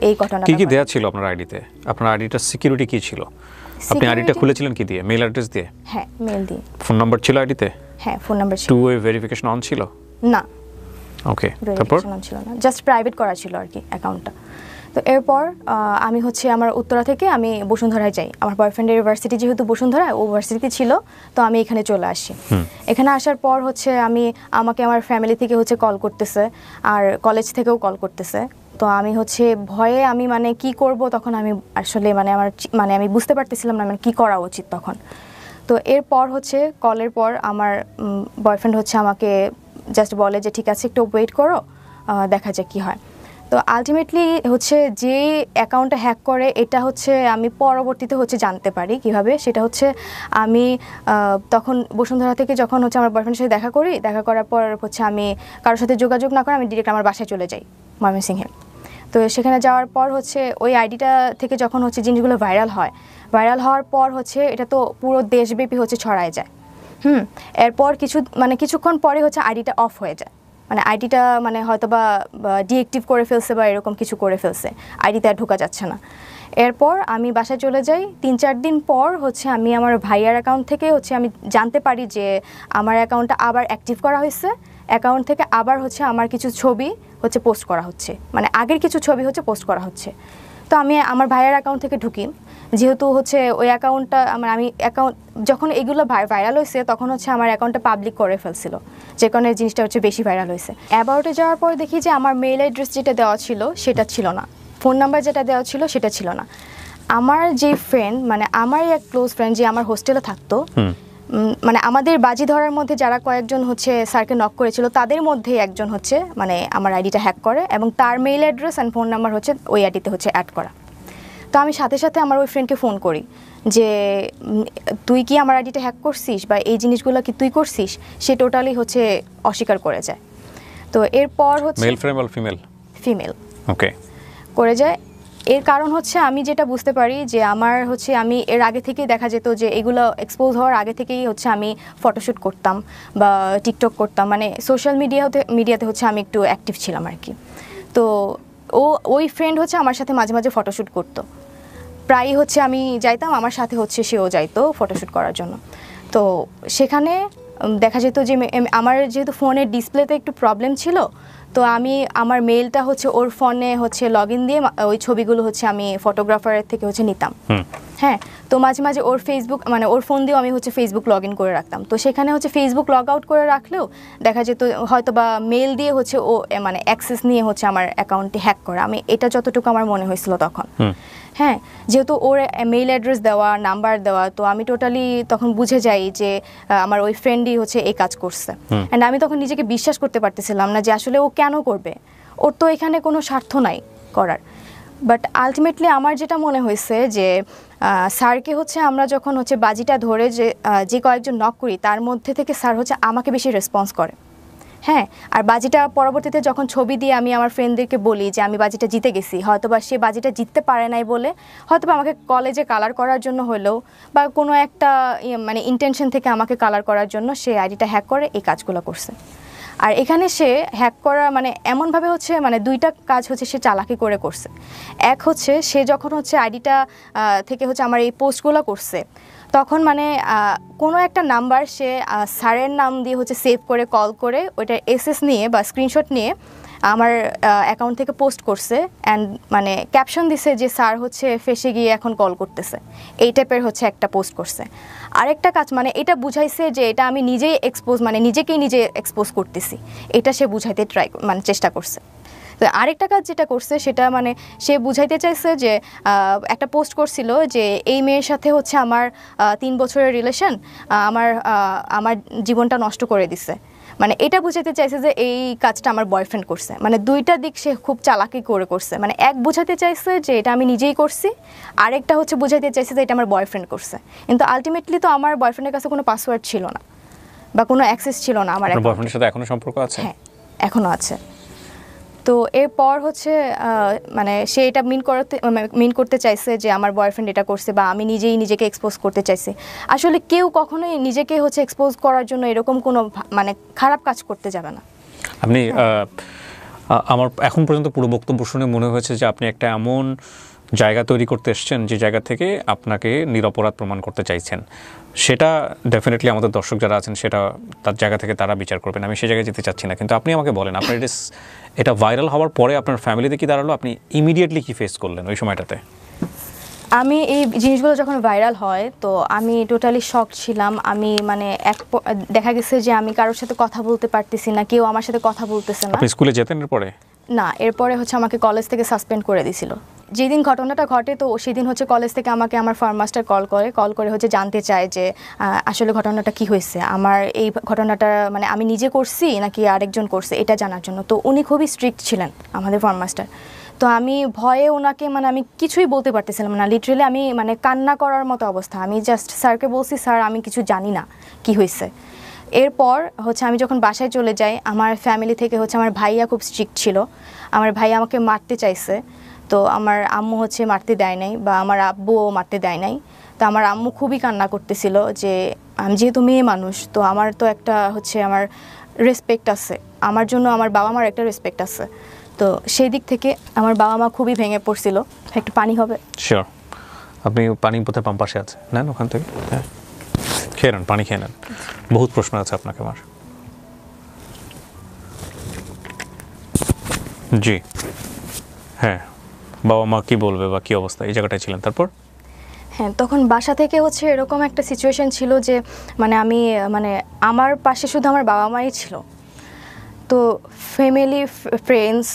এই ঘটনাটা। কি দেয়া ছিল আপনার আইডিতে? আপনার আইডিটার সিকিউরিটি কি ছিল? আপনি আইডিটা খুলেছিলেন কি দিয়ে? মেল অ্যাড্রেস দিয়ে? হ্যাঁ, মেল দিয়ে। ফোন নাম্বার ছিল আইডিতে? হ্যাঁ, ফোন নাম্বার ছিল। টু ওয়ে ভেরিফিকেশন অন ছিল? না। ওকে, তারপর? ছিল না, জাস্ট প্রাইভেট করা ছিল আর কি অ্যাকাউন্টটা। তো এরপর আমি হচ্ছে আমার উত্তরা থেকে আমি বসুন্ধরায় যাই। আমার বয়ফ্রেন্ডের ইউনিভার্সিটি যেহেতু বসুন্ধরা, ও ইউনিভার্সিটিতে ছিল, তো আমি এখানে চলে আসি। এখানে আসার পর হচ্ছে আমাকে আমার ফ্যামিলি থেকে হচ্ছে কল করতেছে, আর কলেজ থেকেও কল করতেছে। তো আমি হচ্ছে ভয়ে আমি মানে কি করব তখন আমি আসলে আমি বুঝতে পারতেছিলাম না মানে কি করা উচিত তখন। তো এরপর হচ্ছে কলের পর আমার বয়ফ্রেন্ড হচ্ছে আমাকে জাস্ট বলে যে ঠিক আছে একটু ওয়েট করো, দেখা যাক কি হয়। তো আলটিমেটলি হচ্ছে যে অ্যাকাউন্টটা হ্যাক করে এটা হচ্ছে আমি পরবর্তীতে হচ্ছে জানতে পারি কিভাবে। সেটা হচ্ছে আমি তখন বসুন্ধরা থেকে যখন হচ্ছে আমার বয়ফ্রেন্ডের সাথে দেখা করার পর হচ্ছে আমি কারোর সাথে যোগাযোগ না করে আমি ডিরেক্ট আমার বাসায় চলে যাই ময়মনসিংহে। তো সেখানে যাওয়ার পর হচ্ছে ওই আইডিটা থেকে যখন হচ্ছে জিনিসগুলো ভাইরাল হওয়ার পর হচ্ছে এটা তো পুরো দেশব্যাপী হচ্ছে ছড়ায় যায়। এরপর কিছুক্ষণ পরে হচ্ছে আইডিটা অফ হয়ে যায়, মানে আইডিটা মানে হয়তো বা ডিঅ্যাক্টিভ করে ফেলছে বা এরকম কিছু করে ফেলছে, আইডিতে আর ঢোকা যাচ্ছে না। এরপর আমি বাসায় চলে যাই। 3-4 দিন পর হচ্ছে আমি আমার ভাইয়ার অ্যাকাউন্ট থেকে হচ্ছে আমি জানতে পারি যে আমার অ্যাকাউন্টটা আবার অ্যাক্টিভ করা হয়েছে। অ্যাকাউন্ট থেকে আবার হচ্ছে আমার কিছু ছবি হচ্ছে পোস্ট করা হচ্ছে, মানে আগের কিছু ছবি হচ্ছে পোস্ট করা হচ্ছে। তো আমি আমার ভাইয়ার অ্যাকাউন্ট থেকে ঢুকি, যেহেতু হচ্ছে ওই অ্যাকাউন্টটা আমি অ্যাকাউন্ট যখন এগুলো ভাইরাল হয়েছে তখন হচ্ছে আমার অ্যাকাউন্টটা পাবলিক করে ফেলছিল, যে কারণে জিনিসটা হচ্ছে বেশি ভাইরাল হয়েছে। অ্যাবাউটে যাওয়ার পর দেখি যে আমার মেইল অ্যাড্রেস যেটা দেওয়া ছিল সেটা ছিল না, ফোন নাম্বার যেটা দেওয়া ছিল সেটা ছিল না। আমার যে ফ্রেন্ড মানে আমারই এক ক্লোজ ফ্রেন্ড যে আমার হোস্টেলে থাকতো, মানে আমাদের বাজি ধরার মধ্যে যারা কয়েকজন হচ্ছে স্যারকে নক করেছিল তাদের মধ্যেই একজন হচ্ছে মানে আমার আইডিটা হ্যাক করে এবং তার mail address and phone number হচ্ছে ওই আইডিতে হচ্ছে অ্যাড করা। তো আমি সাথে সাথে আমার ওই ফ্রেন্ডকে ফোন করি যে তুই কি আমার আইডিটা হ্যাক করছিস বা এই জিনিসগুলো কি তুই করছিস? সে টোটালি হচ্ছে অস্বীকার করে যায়। তো এরপর হচ্ছে মেল ফ্রেন্ড ফিমেল? ফিমেল। ওকে, করে যায়। এর কারণ হচ্ছে আমি যেটা বুঝতে পারি যে আমার হচ্ছে আমি এর আগে থেকেই দেখা যেত যে এগুলো এক্সপোজ হওয়ার আগে থেকেই হচ্ছে আমি ফটোশ্যুট করতাম বা টিকটক করতাম, মানে সোশ্যাল মিডিয়াতে হচ্ছে আমি একটু অ্যাক্টিভ ছিলাম আর কি। তো ওই ফ্রেন্ড হচ্ছে আমার সাথে মাঝে মাঝে ফটোশ্যুট করতো, প্রায়ই হচ্ছে আমি যাইতাম, আমার সাথে হচ্ছে সেও যাইতো ফটোশ্যুট করার জন্য। তো সেখানে দেখা যেত যে আমার যেহেতু ফোনের ডিসপ্লেতে একটু প্রবলেম ছিল, তো আমি আমার মেলটা হচ্ছে ওর ফোনে হচ্ছে লগ ইন দিয়ে ওই ছবিগুলো হচ্ছে আমি ফটোগ্রাফারের থেকে হচ্ছে নিতাম। হ্যাঁ, তো মাঝে মাঝে ওর ফেসবুক মানে ওর ফোন দিয়েও আমি হচ্ছে ফেসবুক লগ ইন করে রাখতাম। তো সেখানে হচ্ছে ফেসবুক লগ আউট করে রাখলেও দেখা যেত হয়তো বা মেল দিয়ে হচ্ছে ও মানে অ্যাক্সেস নিয়ে হচ্ছে আমার অ্যাকাউন্টটি হ্যাক করা, আমি এটা যতটুকু আমার মনে হয়েছিল তখন। হ্যাঁ, যেহেতু ওর মেইল অ্যাড্রেস দেওয়া, নাম্বার দেওয়া, তো আমি টোটালি তখন বুঝে যাই যে আমার ওই ফ্রেন্ডই হচ্ছে এই কাজ করছে। অ্যান্ড আমি তখন নিজেকে বিশ্বাস করতে পারতেছিলাম না যে আসলে ও কেন করবে, ওর তো এখানে কোনো স্বার্থ নাই করার। বাট আলটিমেটলি আমার যেটা মনে হয়েছে যে স্যারকে হচ্ছে আমরা যখন হচ্ছে বাজিটা ধরে যে কয়েকজন নক করি তার মধ্যে থেকে স্যার হচ্ছে আমাকে বেশি রেসপন্স করে। হ্যাঁ, আর বাজিটা পরবর্তীতে যখন ছবি দিয়ে আমি আমার ফ্রেন্ডদেরকে বলি যে আমি বাজিটা জিতে গেছি, হয়তোবা সে বাজিটা জিততে পারে নাই বলে হয়তোবা আমাকে কলেজে কালার করার জন্য হলেও বা কোনো একটা মানে ইন্টেনশন থেকে আমাকে কালার করার জন্য সে আইডিটা হ্যাক করে এই কাজগুলো করছে। আর এখানে সে হ্যাক করা মানে এমনভাবে হচ্ছে মানে দুইটা কাজ হচ্ছে সে চালাকি করে করছে। এক হচ্ছে সে যখন হচ্ছে আইডিটা থেকে হচ্ছে আমার এই পোস্টগুলো করছে, তখন মানে কোনো একটা নাম্বার সে স্যারের নাম দিয়ে হচ্ছে সেভ করে কল করে ওইটা এসএস নিয়ে বা স্ক্রিনশট নিয়ে আমার অ্যাকাউন্ট থেকে পোস্ট করছে, অ্যান্ড মানে ক্যাপশন দিছে যে স্যার হচ্ছে ফেসে গিয়ে এখন কল করতেছে, এই টাইপের হচ্ছে একটা পোস্ট করছে। আরেকটা কাজ মানে এটা বুঝাইছে যে এটা আমি নিজেই এক্সপোজ মানে নিজেকেই নিজে এক্সপোজ করতেছি, এটা সে বুঝাইতে মানে চেষ্টা করছে। তো আরেকটা কাজ যেটা করছে সেটা মানে সে বুঝাইতে চাইছে যে একটা পোস্ট করছিল যে এই মেয়ের সাথে হচ্ছে আমার 3 বছরের রিলেশন, আমার জীবনটা নষ্ট করে দিছে। মানে এটা বুঝাতে চাইছে যে এই কাজটা আমার বয়ফ্রেন্ড করছে। মানে দুইটা দিক সে খুব চালাকি করে করছে। মানে এক বুঝাতে চাইছে যে এটা আমি নিজেই করছি, আরেকটা হচ্ছে বুঝাইতে চাইছে যে এটা আমার বয়ফ্রেন্ড করছে। কিন্তু আলটিমেটলি তো আমার বয়ফ্রেন্ডের কাছে কোনো পাসওয়ার্ড ছিল না বা কোনো অ্যাক্সেস ছিল না আমার। বয়ফ্রেন্ডের সাথে এখনো সম্পর্ক আছে? হ্যাঁ, এখনো আছে। তো এরপর হচ্ছে মানে সে এটা মিন করতে চাইছে যে আমার বয়ফ্রেন্ড এটা করছে বা আমি নিজেই নিজেকে এক্সপোজ করতে চাইছি। আসলে কেউ কখনোই নিজেকে হচ্ছে এক্সপোজ করার জন্য এরকম কোনো মানে খারাপ কাজ করতে যাবে না। আপনি আমার এখন পর্যন্ত পুরো বক্তব্য শুনে মনে হয়েছে যে আপনি একটা এমন জায়গা তৈরি করতে এসেছেন যে জায়গা থেকে আপনাকে নিরপরাধ প্রমাণ করতে চাইছেন। সেটা ডেফিনেটলি আমাদের দর্শক যারা আছেন সেটা তার জায়গা থেকে তারা বিচার করবেন, আমি সেই জায়গায় যেতে চাচ্ছি না। কিন্তু আপনি আমাকে বলেন, আপনার এটা ভাইরাল হওয়ার পরে আপনার ফ্যামিলিতে কি দাঁড়ালো? আপনি ইমিডিয়েটলি কি ফেস করলেন ওই সময়টাতে? আমি এই জিনিসগুলো যখন ভাইরাল হয় তো আমি টোটালি শক ছিলাম। আমি মানে দেখা গেছে যে আমি কারোর সাথে কথা বলতে পারতেছি না, কেউ আমার সাথে কথা বলতেছে না। আপনি স্কুলে যেতেন এরপরে? না, এরপরে হচ্ছে আমাকে কলেজ থেকে সাসপেন্ড করে দিয়েছিল। যেদিন ঘটনাটা ঘটে তো সেদিন হচ্ছে কলেজ থেকে আমাকে আমার ফার্ম মাস্টার কল করে হচ্ছে জানতে চায় যে আসলে ঘটনাটা কি হয়েছে, আমার এই ঘটনাটা মানে আমি নিজে করছি নাকি আরেকজন করছে এটা জানার জন্য। তো উনি খুবই স্ট্রিক্ট ছিলেন আমাদের ফার্ম মাস্টার। তো আমি ভয়ে ওনাকে মানে আমি কিছুই বলতে পারতেছিলাম না, লিটারেলি আমি মানে কান্না করার মতো অবস্থা। আমি জাস্ট স্যারকে বলছি, স্যার আমি কিছু জানি না কি হয়েছে। এরপর হচ্ছে আমি যখন বাসায় চলে যাই, আমার ফ্যামিলি থেকে হচ্ছে আমার ভাইয়া খুব স্ট্রিক্ট ছিল। আমার ভাইয়া আমাকে মারতে চাইছে, তো আমার আম্মু হচ্ছে মারতে দেয় নাই বা আমার আব্বুও মারতে দেয় নাই। তো আমার আম্মু খুবই কান্না করতেছিল যে আমি যেহেতু মেয়ে মানুষ তো আমার তো একটা হচ্ছে আমার রেসপেক্ট আছে, আমার জন্য আমার বাবা মার একটা রেসপেক্ট আছে। তো সেই দিক থেকে আমার বাবা মা খুবই ভেঙে পড়ছিল। একটু পানি হবে? শিওর। আপনি পানি বোধহয় পাম্প পাশে আছে, নেন ওখান থেকে, হ্যাঁ খেয়ে নেন, পানি খেয়ে নেন। বহুত প্রশ্ন আছে আপনাকে আমার। জি হ্যাঁ, বাবা মা কি বলবে বা কি অবস্থা এই জায়গাটায় ছিলেন? তারপর হ্যাঁ, তখন বাসা থেকে হচ্ছে এরকম একটা সিচুয়েশন ছিল যে মানে আমি মানে আমার পাশে শুধু আমার বাবা মাই ছিল। তো ফ্যামিলি, ফ্রেন্ডস,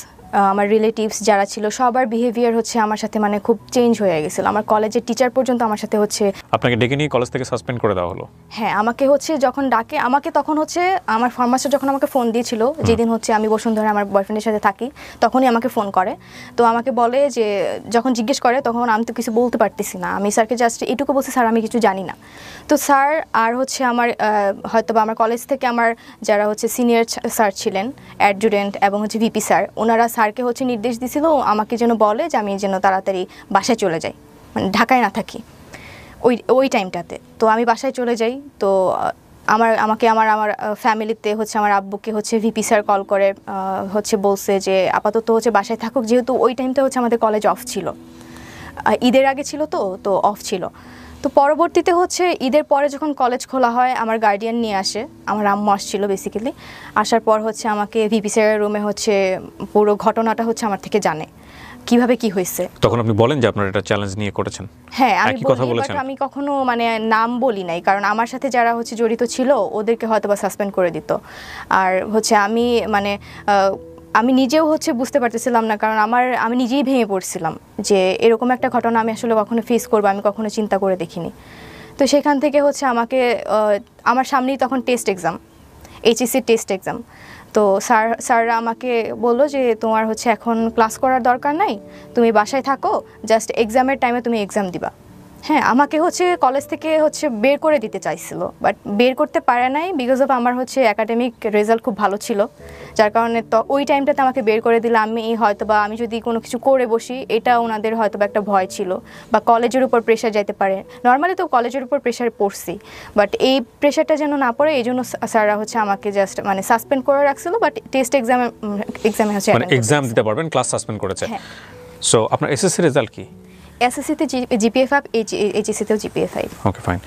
আমার রিলেটিভস যারা ছিল সবার বিহেভিয়ার হচ্ছে আমার সাথে মানে খুব চেঞ্জ হয়ে গেছিলো। আমার কলেজের টিচার পর্যন্ত আমার সাথে হচ্ছে। আপনাকে ডেকে নিয়ে কলেজ থেকে সাসপেন্ড করে দেওয়া হলো? হ্যাঁ, আমাকে হচ্ছে যখন ডাকে, আমাকে তখন হচ্ছে আমার ফার্মাসিস্ট যখন আমাকে ফোন দিয়েছিল, যেদিন হচ্ছে আমি বসুন্ধরা আমার বয়ফ্রেন্ডের সাথে থাকি, তখনই আমাকে ফোন করে। তো আমাকে বলে যে যখন জিজ্ঞেস করে তখন আমি তো কিছু বলতে পারতেছি না, আমি স্যারকে জাস্ট এটুকু বলছি, স্যার আমি কিছু জানি না। তো স্যার আর হচ্ছে আমার হয়তো বা আমার কলেজ থেকে আমার যারা হচ্ছে সিনিয়র স্যার ছিলেন, অ্যাডজুটেন্ট এবং হচ্ছে ভিপি স্যার, ওনারা স্যারকে হচ্ছে নির্দেশ দিয়েছিল আমাকে যেন বলে যে আমি যেন তাড়াতাড়ি বাসায় চলে যাই, মানে ঢাকায় না থাকি ওই টাইমটাতে। তো আমি বাসায় চলে যাই। তো আমাকে আমার ফ্যামিলিতে হচ্ছে আমার আব্বুকে হচ্ছে ভিপি স্যার কল করে হচ্ছে বলছে যে আপাতত হচ্ছে বাসায় থাকুক, যেহেতু ওই টাইমটা হচ্ছে আমাদের কলেজ অফ ছিল, ঈদের আগে ছিল তো অফ ছিল। তো পরবর্তীতে হচ্ছে ঈদের পরে যখন কলেজ খোলা হয় আমার গার্ডিয়ান নিয়ে আসে, আমার আম্মু আসছিল বেসিক্যালি। আসার পর হচ্ছে আমাকে ভিপি স্যারের রুমে হচ্ছে পুরো ঘটনাটা হচ্ছে আমার থেকে জানে কিভাবে কি হয়েছে। তখন আপনি বলেন যে আপনারা এটা চ্যালেঞ্জ নিয়ে করেছেন? হ্যাঁ, আমি বলি, বাট আমি কখনো মানে নাম বলি নাই, কারণ আমার সাথে যারা হচ্ছে জড়িত ছিল ওদেরকে হয়তো বা সাসপেন্ড করে দিত। আর হচ্ছে আমি মানে আমি নিজেও হচ্ছে বুঝতে পারতেছিলাম না, কারণ আমি নিজেই ভেঙে পড়ছিলাম যে এরকম একটা ঘটনা আমি আসলে কখনো ফেস করবো আমি কখনো চিন্তা করে দেখিনি। তো সেখান থেকে হচ্ছে আমাকে আমার সামনেই তখন test exam, HSC test exam. তো স্যাররা আমাকে বললো যে তোমার হচ্ছে এখন ক্লাস করার দরকার নাই, তুমি বাসায় থাকো, জাস্ট এক্সামের টাইমে তুমি এক্সাম দিবা। হ্যাঁ, আমাকে হচ্ছে কলেজ থেকে হচ্ছে বের করে দিতে চাইছিল, বাট বের করতে পারে নাই বিকজ অফ আমার হচ্ছে একাডেমিক রেজাল্ট খুব ভালো ছিল, যার কারণে তো ওই টাইমটাতে আমাকে বের করে দিলে আমি হয়তো বা আমি যদি কোনো কিছু করে বসি এটা ওনাদের হয়তো বা একটা ভয় ছিল, বা কলেজের উপর প্রেশার যাইতে পারে। নর্মালি তো কলেজের উপর প্রেশার পড়ছি, বাট এই প্রেশারটা যেন না পড়ে এই জন্য স্যাররা হচ্ছে আমাকে জাস্ট মানে সাসপেন্ড করে রাখছিল, বাট টেস্ট এক্সামে হচ্ছে মানে এক্সাম দিতে পারবেন, ক্লাস সাসপেন্ড করেছে। সো আপনার এসএসসি রেজাল্ট কি? এসএসসিতে জিপিএ 5, এইচএসসিতেও জিপিএ 5। Okay fine.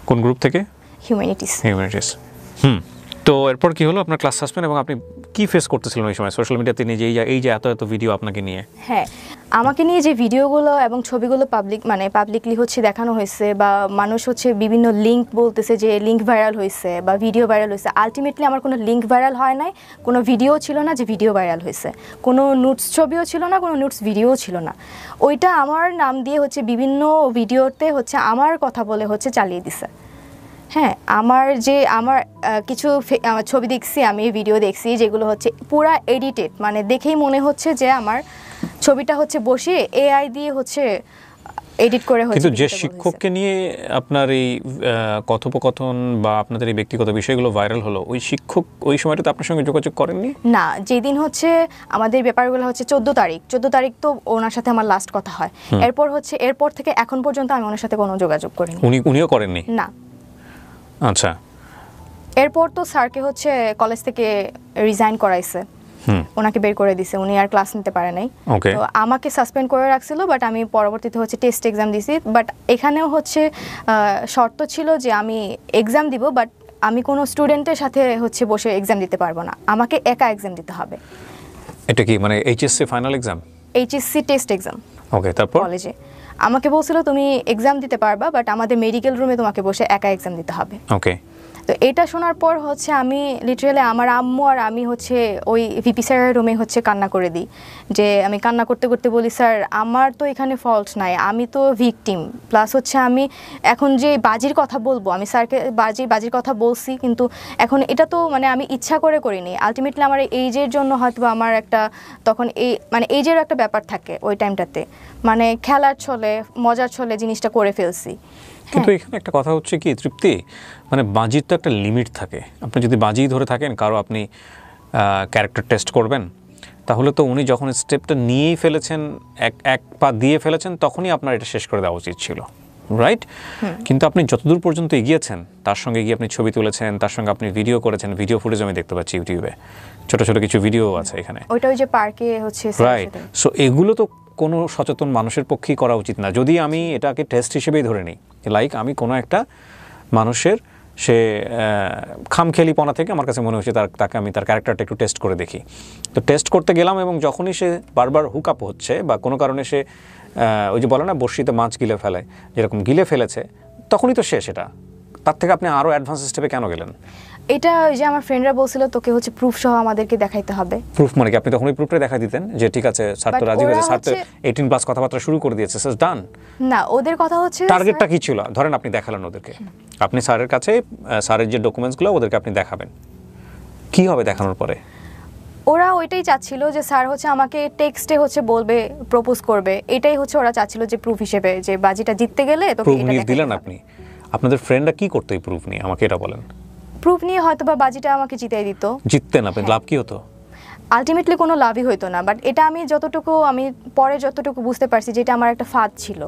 কোন গ্রুপ থেকে? হিউম্যানিটিস। হিউম্যানিটিস। তো এরপর কি হলো? আপনার ক্লাস সাসপেন্ড, এবং আপনি কি ফেস করতেছিলেন ওই সময় সোশ্যাল মিডিয়াতে নিয়ে, যে এই যে এত এত ভিডিও আপনাকে নিয়ে? হ্যাঁ, আমাকে নিয়ে যে ভিডিওগুলো এবং ছবিগুলো পাবলিকলি হচ্ছে দেখানো হয়েছে, বা মানুষ হচ্ছে বিভিন্ন লিঙ্ক বলতেছে যে লিঙ্ক ভাইরাল হয়েছে বা ভিডিও ভাইরাল হয়েছে। আলটিমেটলি আমার কোনো লিঙ্ক ভাইরাল হয় নাই, কোনো ভিডিও ছিল না যে ভিডিও ভাইরাল হয়েছে, কোনো নোটস ছবিও ছিল না, কোনো নোটস ভিডিও ছিল না। ওইটা আমার নাম দিয়ে হচ্ছে বিভিন্ন ভিডিওতে হচ্ছে আমার কথা বলে হচ্ছে চালিয়ে দিছে। হ্যাঁ, আমার কিছু ছবি দেখছি, আমি ভিডিও দেখছি যেগুলো হচ্ছে পুরা এডিটেড, মানে দেখেই মনে হচ্ছে যে আমার ছবিটা হচ্ছে বসিয়ে এআই দিয়ে হচ্ছে এডিট করে হচ্ছে। কিন্তু যে শিক্ষককে নিয়ে আপনার এই কথোপকথন বা আপনাদের এই ব্যক্তিগত বিষয়গুলো ভাইরাল হলো, ওই শিক্ষক ওই সময়টাতে আপনার সঙ্গে যোগাযোগ করেননি? না, যেদিন হচ্ছে আমাদের ব্যাপারগুলো হচ্ছে 14 তারিখ তো ওনার সাথে আমার লাস্ট কথা হয়। এরপর থেকে এখন পর্যন্ত আমি ওনার সাথে কোনো যোগাযোগ করিনি। উনিও করেননি? না। আচ্ছা। এরপর তো স্যারকে হচ্ছে কলেজ থেকে রিজাইন করাইছে, ওনাকে বের করে দিছে, উনি আর ক্লাস নিতে পারে নাই। তো আমাকে সাসপেন্ড করে রাখছিল, বাট আমি পরবর্তীতে হচ্ছে টেস্ট এক্সাম দিছি। বাট এখানেও হচ্ছে শর্ত ছিল যে আমি এক্সাম দিব, বাট আমি কোনো স্টুডেন্টের সাথে হচ্ছে বসে এক্সাম দিতে পারবো না, আমাকে একা এক্সাম দিতে হবে। এটা কি মানে HSC final exam? HSC test exam. Okay, তারপর কলেজে আমাকে বলছিল তুমি এক্সাম দিতে পারবা, বাট আমাদের মেডিকেল রুমে তোমাকে বসে একা এক্সাম দিতে হবে। ওকে। তো এটা শোনার পর হচ্ছে আমি লিটারালি আমার আম্মু আর আমি হচ্ছে ওই ভিপি স্যারের রুমে হচ্ছে কান্না করে দিই, যে আমি কান্না করতে করতে বলি স্যার আমার তো এখানে ফল্ট নাই, আমি তো ভিকটিম, প্লাস হচ্ছে আমি এখন যে বাজির কথা বলবো, আমি স্যারকে বাজির কথা বলছি, কিন্তু এখন এটা তো মানে আমি ইচ্ছা করে করিনি, আলটিমেটলি আমার এইজের জন্য হয়তো আমার একটা তখন মানে এইজেরও একটা ব্যাপার থাকে ওই টাইমটাতে, মানে খেলার ছলে মজার ছলে জিনিসটা করে ফেলছি। কিন্তু এখানে একটা কথা হচ্ছে কি তৃপ্তি, মানে বাজির তো একটা লিমিট থাকে। আপনি যদি বাজি ধরে থাকেন কারো আপনি ক্যারেক্টার টেস্ট করবেন, তাহলে তো উনি যখন স্টেপটা নিয়েই ফেলেছেন, এক পা দিয়ে ফেলেছেন, তখনই আপনার এটা শেষ করে দেওয়া উচিত ছিল, রাইট? কিন্তু আপনি যতদূর পর্যন্ত এগিয়েছেন, তার সঙ্গে গিয়ে আপনি ছবি তুলেছেন, তার সঙ্গে আপনি ভিডিও করেছেন, ভিডিও ফুটেজ আমি দেখতে পাচ্ছি ইউটিউবে, ছোট ছোট কিছু ভিডিও আছে এখানে, ওইটা ওই যে পার্কে হচ্ছে, রাইট? সো এগুলো তো কোনো সচেতন মানুষের পক্ষেই করা উচিত না। যদি আমি এটাকে টেস্ট হিসেবেই ধরে নিই, লাইক আমি কোনো একটা মানুষের সে খামখেয়ালিপনা থেকে আমার কাছে মনে হচ্ছে তাকে আমি তার ক্যারেক্টারটা একটু টেস্ট করে দেখি। তো টেস্ট করতে গেলাম, এবং যখনই সে বারবার হুক আপ হচ্ছে বা কোনো কারণে সে ওই যে বলে না বড়শিতে মাছ গিলে ফেলে, যেরকম গিলে ফেলেছে, তখনই তো শেষ। এটা তার থেকে আপনি আরও অ্যাডভান্স স্টেপে কেন গেলেন? এটা যে আমার ফ্রেন্ডরা বলছিল তোকে হচ্ছে প্রুফ সহ আমাদেরকে দেখাইতে হবে। প্রুফ মানে কি? আপনি তখন ওই প্রুফটা দেখা দিতেন যে ঠিক আছে স্যার তো রাজি হয়েছে, স্যার তো 18+ কথাবার্তা শুরু করে দিয়েছে, স্যার ডান। না, ওদের কথা হচ্ছে টার্গেটটা কি ছিল? ধরেন আপনি দেখালেন ওদেরকে, আপনি স্যারের কাছে স্যারের যে ডকুমেন্টসগুলো ওদেরকে আপনি দেখাবেন, কি হবে দেখানোর পরে? ওরা ওইটাই চাচ্ছিল যে স্যার হচ্ছে আমাকে টেক্সটে হচ্ছে বলবে, প্রপোজ করবে, এটাই হচ্ছে ওরা চাচ্ছিল যে প্রুফ হিসেবে, যে বাজিটা জিততে গেলে তোকে এটা নিয়ে দিলেন আপনি। আপনাদের ফ্রেন্ডরা কি করতো এই প্রুফ নিয়ে, আমাকে এটা বলেন। প্রুফ নিয়ে হয়তো বা বাজিটা আমাকে জিতাই দিত। জিততেন আপনি, লাভ কি হতো? আলটিমেটলি কোনো লাভই হতো না, বাট এটা আমি পরে যতটুকু বুঝতে পারছি যে এটা আমার একটা ফাঁদ ছিল।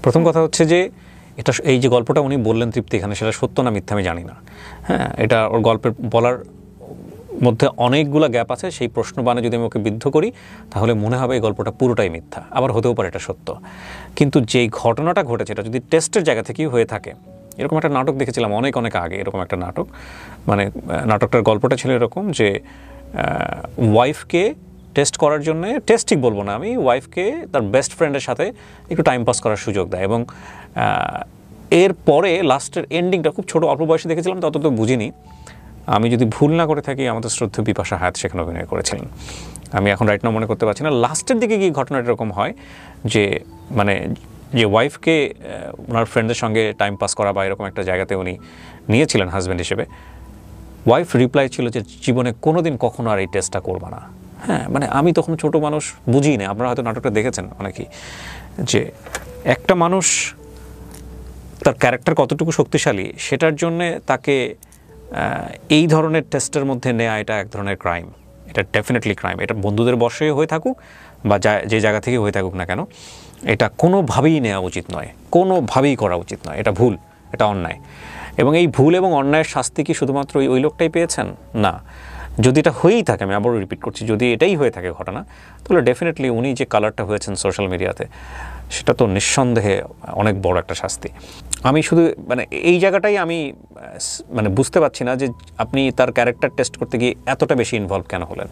প্রথম কথা হচ্ছে যে এটা, এই যে গল্পটা উনি বললেন তৃপ্তি এখানে, সেটা সত্য না মিথ্যা আমি জানি না। হ্যাঁ, এটা ওর গল্পের বলার মধ্যে অনেকগুলো গ্যাপ আছে। সেই প্রশ্নবাণে যদি আমি ওকে বিদ্ধ করি তাহলে মনে হবে এই গল্পটা পুরোটাই মিথ্যা, আবার হতেও পারে এটা সত্য। কিন্তু যেই ঘটনাটা ঘটেছে এটা যদি টেস্টের জায়গা থেকেই হয়ে থাকে, এরকম একটা নাটক দেখেছিলাম অনেক আগে, এরকম একটা নাটক, মানে নাটকটার গল্পটা ছিল এরকম যে ওয়াইফকে টেস্ট করার জন্য, টেস্ট ঠিক বলবো না আমি, ওয়াইফকে তার বেস্ট ফ্রেন্ডের সাথে একটু টাইম পাস করার সুযোগ দেয়, এবং এর পরে লাস্টের এন্ডিংটা খুব ছোট অল্প বয়সে দেখেছিলাম, তত তো বুঝিনি। আমি যদি ভুল না করে থাকি আমাদের শ্রদ্ধেয় বিপাশা হায়াত সেখানে অভিনয় করেছিলেন, আমি এখন রাইট নাও মনে করতে পারছি না। লাস্টের দিকে গিয়ে ঘটনাটা এরকম হয় যে মানে যে ওয়াইফকে ওনার ফ্রেন্ডের সঙ্গে টাইম পাস করা বা এরকম একটা জায়গাতে উনি নিয়েছিলেন হাজব্যান্ড হিসেবে, ওয়াইফ রিপ্লাই ছিল যে জীবনে কোনোদিন কখনো আর এই টেস্টটা করবা না। হ্যাঁ, মানে আমি তখন ছোট মানুষ, বুঝি না, আপনারা হয়তো নাটকটা দেখেছেন অনেকেই, যে একটা মানুষ তার ক্যারেক্টার কতটুকু শক্তিশালী সেটার জন্যে তাকে এই ধরনের টেস্টের মধ্যে নেওয়া এটা এক ধরনের ক্রাইম, এটা ডেফিনেটলি ক্রাইম। এটা বন্ধুদের বশে হয়ে থাকুক বা যে জায়গা থেকে হয়ে থাকুক না কেন, এটা কোনোভাবেই নেওয়া উচিত নয়, কোনোভাবেই করা উচিত নয়, এটা ভুল, এটা অন্যায়। এবং এই ভুল এবং অন্যায়ের শাস্তি কি শুধুমাত্র ওই লোকটাই পেয়েছেন? না, যদি এটা হয়েই থাকে, আমি আবারও রিপিট করছি, যদি এটাই হয়ে থাকে ঘটনা, তাহলে ডেফিনেটলি উনি যে কালারটা হয়েছেন সোশ্যাল মিডিয়াতে, সেটা তো নিঃসন্দেহে অনেক বড় একটা শাস্তি। আমি শুধু মানে এই জায়গাটাই আমি মানে বুঝতে পারছি না যে আপনি তার ক্যারেক্টার টেস্ট করতে গিয়ে এতটা বেশি ইনভলভ কেন হলেন।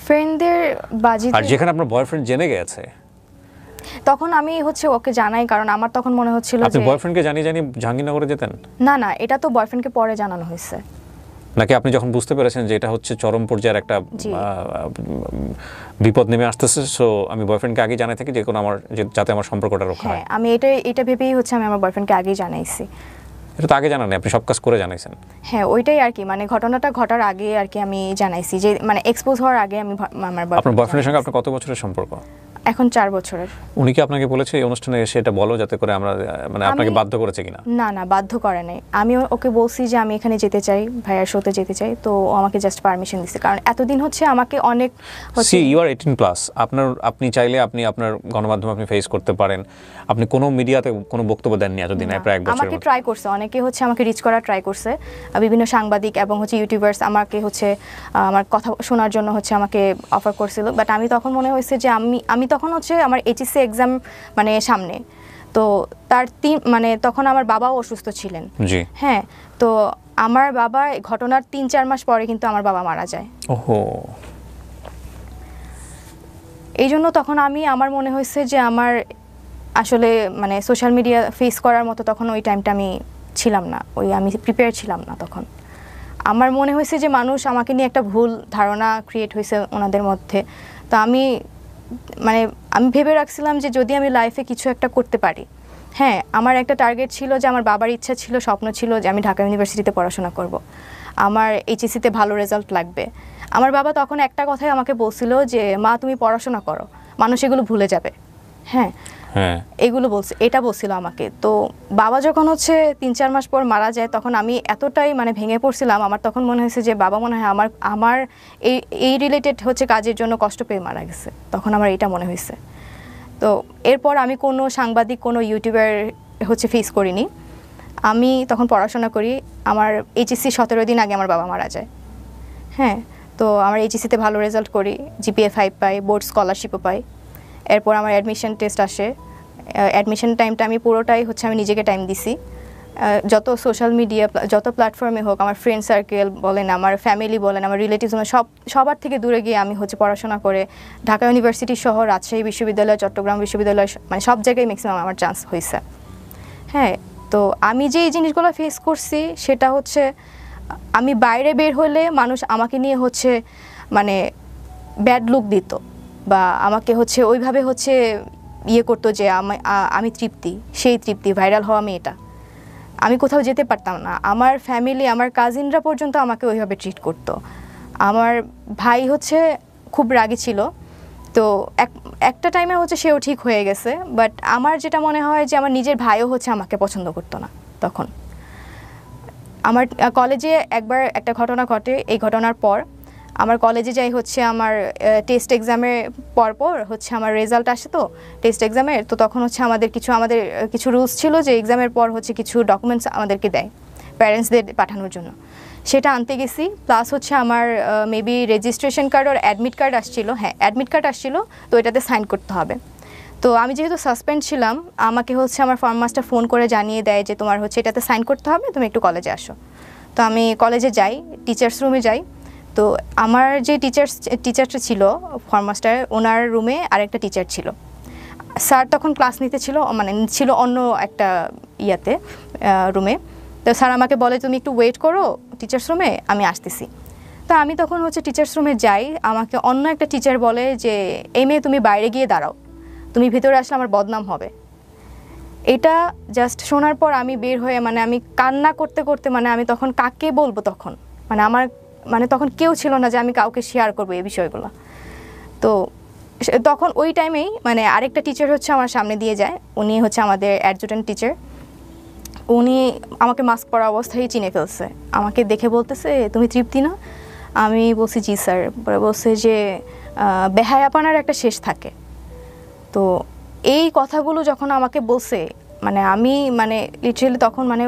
ফ্রেন্ডদের বাজি, আর যেখানে আপনার বয়ফ্রেন্ড জেনে গেছে, তখন আমি হচ্ছে ওকে জানাই, কারণ আমার তখন মনে হচ্ছিল আপনি যে বয়ফ্রেন্ডকে জানিয়ে জাহাঙ্গীরনগরে যেতেন? না, এটা তো বয়ফ্রেন্ডকে পরে জানানো হয়েছে। নাকি আপনি যখন বুঝতে পেরেছেন যে এটা হচ্ছে চরম পর্যায়ের একটা বিপদ নেমে আসতেছে, সো আমি বয়ফ্রেন্ডকে আগে জানাই থাকি যে কোনো আমার যাতে আমার সম্পর্কটা রক্ষা হয়? হ্যাঁ, আমি এটা ভেবেই হচ্ছে আমি আমার বয়ফ্রেন্ডকে আগেই জানাইছি। এটা তো আগে জানাননি, আপনি সব কাজ করে জানাইছেন। হ্যাঁ, ওইটাই আর কি, মানে ঘটনাটা ঘটার আগে আর কি আমি জানাইছি, যে মানে এক্সপোজ হওয়ার আগে আমি আমার আপনার বয়ফ্রেন্ডের সঙ্গে আপনার কত বছরের সম্পর্ক? এখন 4 বছরের। উনি কি আপনাকে বলেছে এই অনুষ্ঠানে এসে এটা বলো, যাতে করে আমরা মানে আপনাকে বাধ্য করেছে কিনা? না, বাধ্য করে নাই। আমি ওকে বলছি যে আমি এখানে যেতে চাই, ভাইয়ার শোতে যেতে চাই, তো ও আমাকে জাস্ট পারমিশন দিছে, কারণ এতদিন হচ্ছে আমাকে অনেক সি ইউ আর 18+, আপনি চাইলে আপনি আপনার গণমাধ্যমে আপনি ফেস করতে পারেন। আপনি কোনো মিডিয়াতে কোনো বক্তব্য দেননি এতদিন, প্রায় 1 বছর। আমাকে ট্রাই করছে, অনেকে হচ্ছে আমাকে রিচ করার ট্রাই করছে, বিভিন্ন সাংবাদিক এবং হচ্ছে ইউটিউবার্স আমাকে হচ্ছে আমার কথা শোনার জন্য হচ্ছে আমাকে অফার করছিল, বাট আমি তখন মনে হয়েছে যে আমি তখন হচ্ছে আমার এইচএসসি এক্সাম মানে সামনে, তো তার মানে তখন আমার বাবাও অসুস্থ ছিলেন। জি। হ্যাঁ, তো আমার বাবা ঘটনার 3-4 মাস পরে কিন্তু আমার বাবা মারা যায়। ওহো। এই জন্য তখন আমার মনে হয়েছে যে আমার আসলে মানে সোশ্যাল মিডিয়া ফেস করার মতো তখন ওই টাইমটা আমি ছিলাম না, আমি প্রিপেয়ার ছিলাম না তখন। আমার মনে হয়েছে যে মানুষ আমাকে নিয়ে একটা ভুল ধারণা ক্রিয়েট হয়েছে ওনাদের মধ্যে। তো আমি ভেবে রাখছিলাম যে যদি আমি লাইফে কিছু একটা করতে পারি, হ্যাঁ, আমার একটা টার্গেট ছিল যে আমার বাবার ইচ্ছা ছিল, স্বপ্ন ছিল যে আমি ঢাকা ইউনিভার্সিটিতে পড়াশোনা করব, আমার এইচএসসিতে ভালো রেজাল্ট লাগবে। আমার বাবা তখন একটা কথাই আমাকে বলছিল যে মা তুমি পড়াশোনা করো, মানুষ এগুলো ভুলে যাবে। হ্যাঁ, এগুলো এটা বলছিল আমাকে। তো বাবা যখন হচ্ছে 3-4 মাস পর মারা যায়, তখন আমি এতটাই মানে ভেঙে পড়ছিলাম। আমার তখন মনে হয়েছে যে বাবা মনে হয় আমার এই রিলেটেড হচ্ছে কাজের জন্য কষ্ট পেয়ে মারা গেছে, তখন আমার এটা মনে হয়েছে। তো এরপর আমি কোনো সাংবাদিক, কোনো ইউটিউবার হচ্ছে ফেস করিনি। আমি তখন পড়াশোনা করি। আমার এইচএসসি 17 দিন আগে আমার বাবা মারা যায়। হ্যাঁ, তো আমার এইচএসসিতে ভালো রেজাল্ট করি, জিপিএ 5 পাই, বোর্ড স্কলারশিপও পাই। এরপর আমার অ্যাডমিশন টেস্ট আসে। অ্যাডমিশন টাইমটা আমি পুরোটাই হচ্ছে আমি নিজেকে টাইম দিছি। যত সোশ্যাল মিডিয়া, যত প্ল্যাটফর্মে হোক, আমার ফ্রেন্ড সার্কেল বলেন, আমার ফ্যামিলি বলেন, আমার রিলেটিভস, সবার থেকে দূরে গিয়ে আমি হচ্ছে পড়াশোনা করে ঢাকা ইউনিভার্সিটি সহ রাজশাহী বিশ্ববিদ্যালয়, চট্টগ্রাম বিশ্ববিদ্যালয়, মানে সব জায়গায় ম্যাক্সিমাম আমার চান্স হয়েছে। হ্যাঁ, তো আমি যে এই জিনিসগুলো ফেস করছি সেটা হচ্ছে আমি বাইরে বের হলে মানুষ আমাকে নিয়ে হচ্ছে মানে ব্যাড লুক দিত, বা আমাকে হচ্ছে ওইভাবে হচ্ছে করতো যে আমি সেই তৃপ্তি ভাইরাল হওয়া মেয়েটা। আমি কোথাও যেতে পারতাম না, আমার ফ্যামিলি, আমার কাজিনরা পর্যন্ত আমাকে ওইভাবে ট্রিট করতো। আমার ভাই হচ্ছে খুব রাগী ছিল, তো একটা টাইমে হচ্ছে সেও ঠিক হয়ে গেছে, বাট আমার যেটা মনে হয় যে আমার নিজের ভাইও হচ্ছে আমাকে পছন্দ করতো না তখন। আমার কলেজে একবার একটা ঘটনা ঘটে। এই ঘটনার পর আমার কলেজে যাই হচ্ছে আমার টেস্ট এক্সামের পর হচ্ছে আমার রেজাল্ট আসে, তো টেস্ট এক্সামের, তো তখন হচ্ছে আমাদের কিছু রুলস ছিল যে এক্সামের পর হচ্ছে কিছু ডকুমেন্টস আমাদেরকে দেয় প্যারেন্টসদের পাঠানোর জন্য। সেটা আনতে গেছি, প্লাস হচ্ছে আমার মেবি রেজিস্ট্রেশন কার্ড আর অ্যাডমিট কার্ড আসছিল। হ্যাঁ, অ্যাডমিট কার্ড আসছিল, তো এটাতে সাইন করতে হবে। তো আমি যেহেতু সাসপেন্ড ছিলাম, আমাকে হচ্ছে আমার ফর্ম মাস্টার ফোন করে জানিয়ে দেয় যে তোমার হচ্ছে এটাতে সাইন করতে হবে, তুমি একটু কলেজে আসো। তো আমি কলেজে যাই, টিচার্স রুমে যাই। তো আমার যে টিচারটা ছিল ফর্ম মাস্টার, ওনার রুমে আরেকটা টিচার ছিল। স্যার তখন ক্লাস নিতে ছিল, মানে ছিল অন্য একটা রুমে। তো স্যার আমাকে বলে তুমি একটু ওয়েট করো টিচার্স রুমে, আমি আসতেছি। তো আমি তখন হচ্ছে টিচার্স রুমে যাই, আমাকে অন্য একটা টিচার বলে যে এই মেয়ে তুমি বাইরে গিয়ে দাঁড়াও, তুমি ভিতরে আসলে আমার বদনাম হবে। এটা জাস্ট শোনার পর আমি বের হয়ে আমি কান্না করতে করতে, আমি তখন কাকে বলবো, তখন আমার তখন কেউ ছিল না যে আমি কাউকে শেয়ার করবো এই বিষয়গুলো। তো তখন ওই টাইমেই মানে আরেকটা টিচার হচ্ছে আমার সামনে দিয়ে যায়, উনি হচ্ছে আমাদের অ্যাডজুটেন্ট টিচার। উনি আমাকে মাস্ক পরা অবস্থায় চিনে ফেলছে, আমাকে দেখে বলতেছে তুমি তৃপ্তি না? আমি বলছি জি স্যার। পরে বলছে যে বেহায়াপনার একটা শেষ থাকে। তো এই কথাগুলো যখন আমাকে বলছে মানে আমি মানে লিটারেলি তখন মানে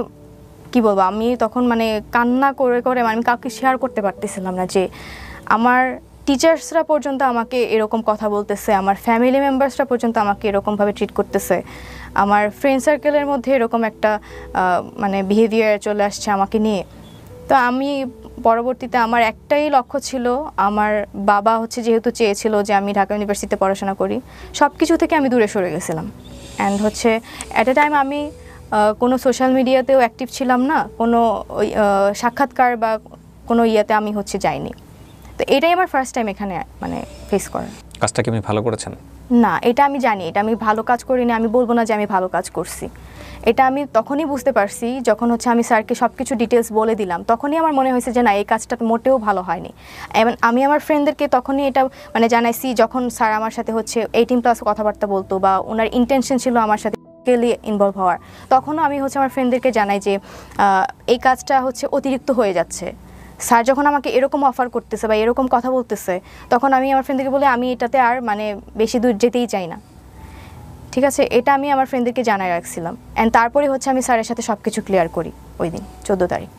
কি বলবো, আমি তখন মানে কান্না করে করে মানে আমি কাউকে শেয়ার করতে পারতেছিলাম না যে আমার টিচার্সরা পর্যন্ত আমাকে এরকম কথা বলতেছে, আমার ফ্যামিলি মেম্বার্সরা পর্যন্ত আমাকে এরকমভাবে ট্রিট করতেছে, আমার ফ্রেন্ড সার্কেলের মধ্যে এরকম একটা মানে বিহেভিয়ার চলে আসছে আমাকে নিয়ে। তো আমি পরবর্তীতে আমার একটাই লক্ষ্য ছিল, আমার বাবা হচ্ছে যেহেতু চেয়েছিল যে আমি ঢাকা ইউনিভার্সিটিতে পড়াশোনা করি, সব কিছু থেকে আমি দূরে সরে গেছিলাম। অ্যান্ড হচ্ছে অ্যাট এ টাইম আমি কোনো সোশ্যাল মিডিয়াতেও অ্যাক্টিভ ছিলাম না, কোনো সাক্ষাৎকার বা কোনো ইয়েতে আমি হচ্ছে যাইনি। তো এটাই আমার ফার্স্ট টাইম এখানে মানে ফেস করা। কাজটা কি আপনি ভালো করেছেন? না, এটা আমি জানি এটা আমি ভালো কাজ করিনি, আমি বলবো না যে আমি ভালো কাজ করছি। এটা আমি তখনই বুঝতে পারছি যখন হচ্ছে আমি স্যারকে সব কিছু ডিটেলস বলে দিলাম, তখনই আমার মনে হয়েছে যে না, এই কাজটা মোটেও ভালো হয়নি। এবং আমি আমার ফ্রেন্ডদেরকে তখনই এটা মানে জানাইছি যখন স্যার আমার সাথে হচ্ছে 18+ কথাবার্তা বলতো বা ওনার ইন্টেনশন ছিল আমার সাথে ইনভলভ হওয়ার, তখনও আমি হচ্ছে আমার ফ্রেন্ডদেরকে জানাই যে এই কাজটা হচ্ছে অতিরিক্ত হয়ে যাচ্ছে। স্যার যখন আমাকে এরকম অফার করতেছে বা এরকম কথা বলতেছে, তখন আমি আমার ফ্রেন্ডদেরকে বলে আমি এটাতে আর মানে বেশি দূর যেতেই চাই না। ঠিক আছে, এটা আমি আমার ফ্রেন্ডদেরকে জানাই রাখছিলাম। অ্যান্ড তারপরে হচ্ছে আমি স্যারের সাথে সব কিছু ক্লিয়ার করি ওই দিন 14 তারিখ।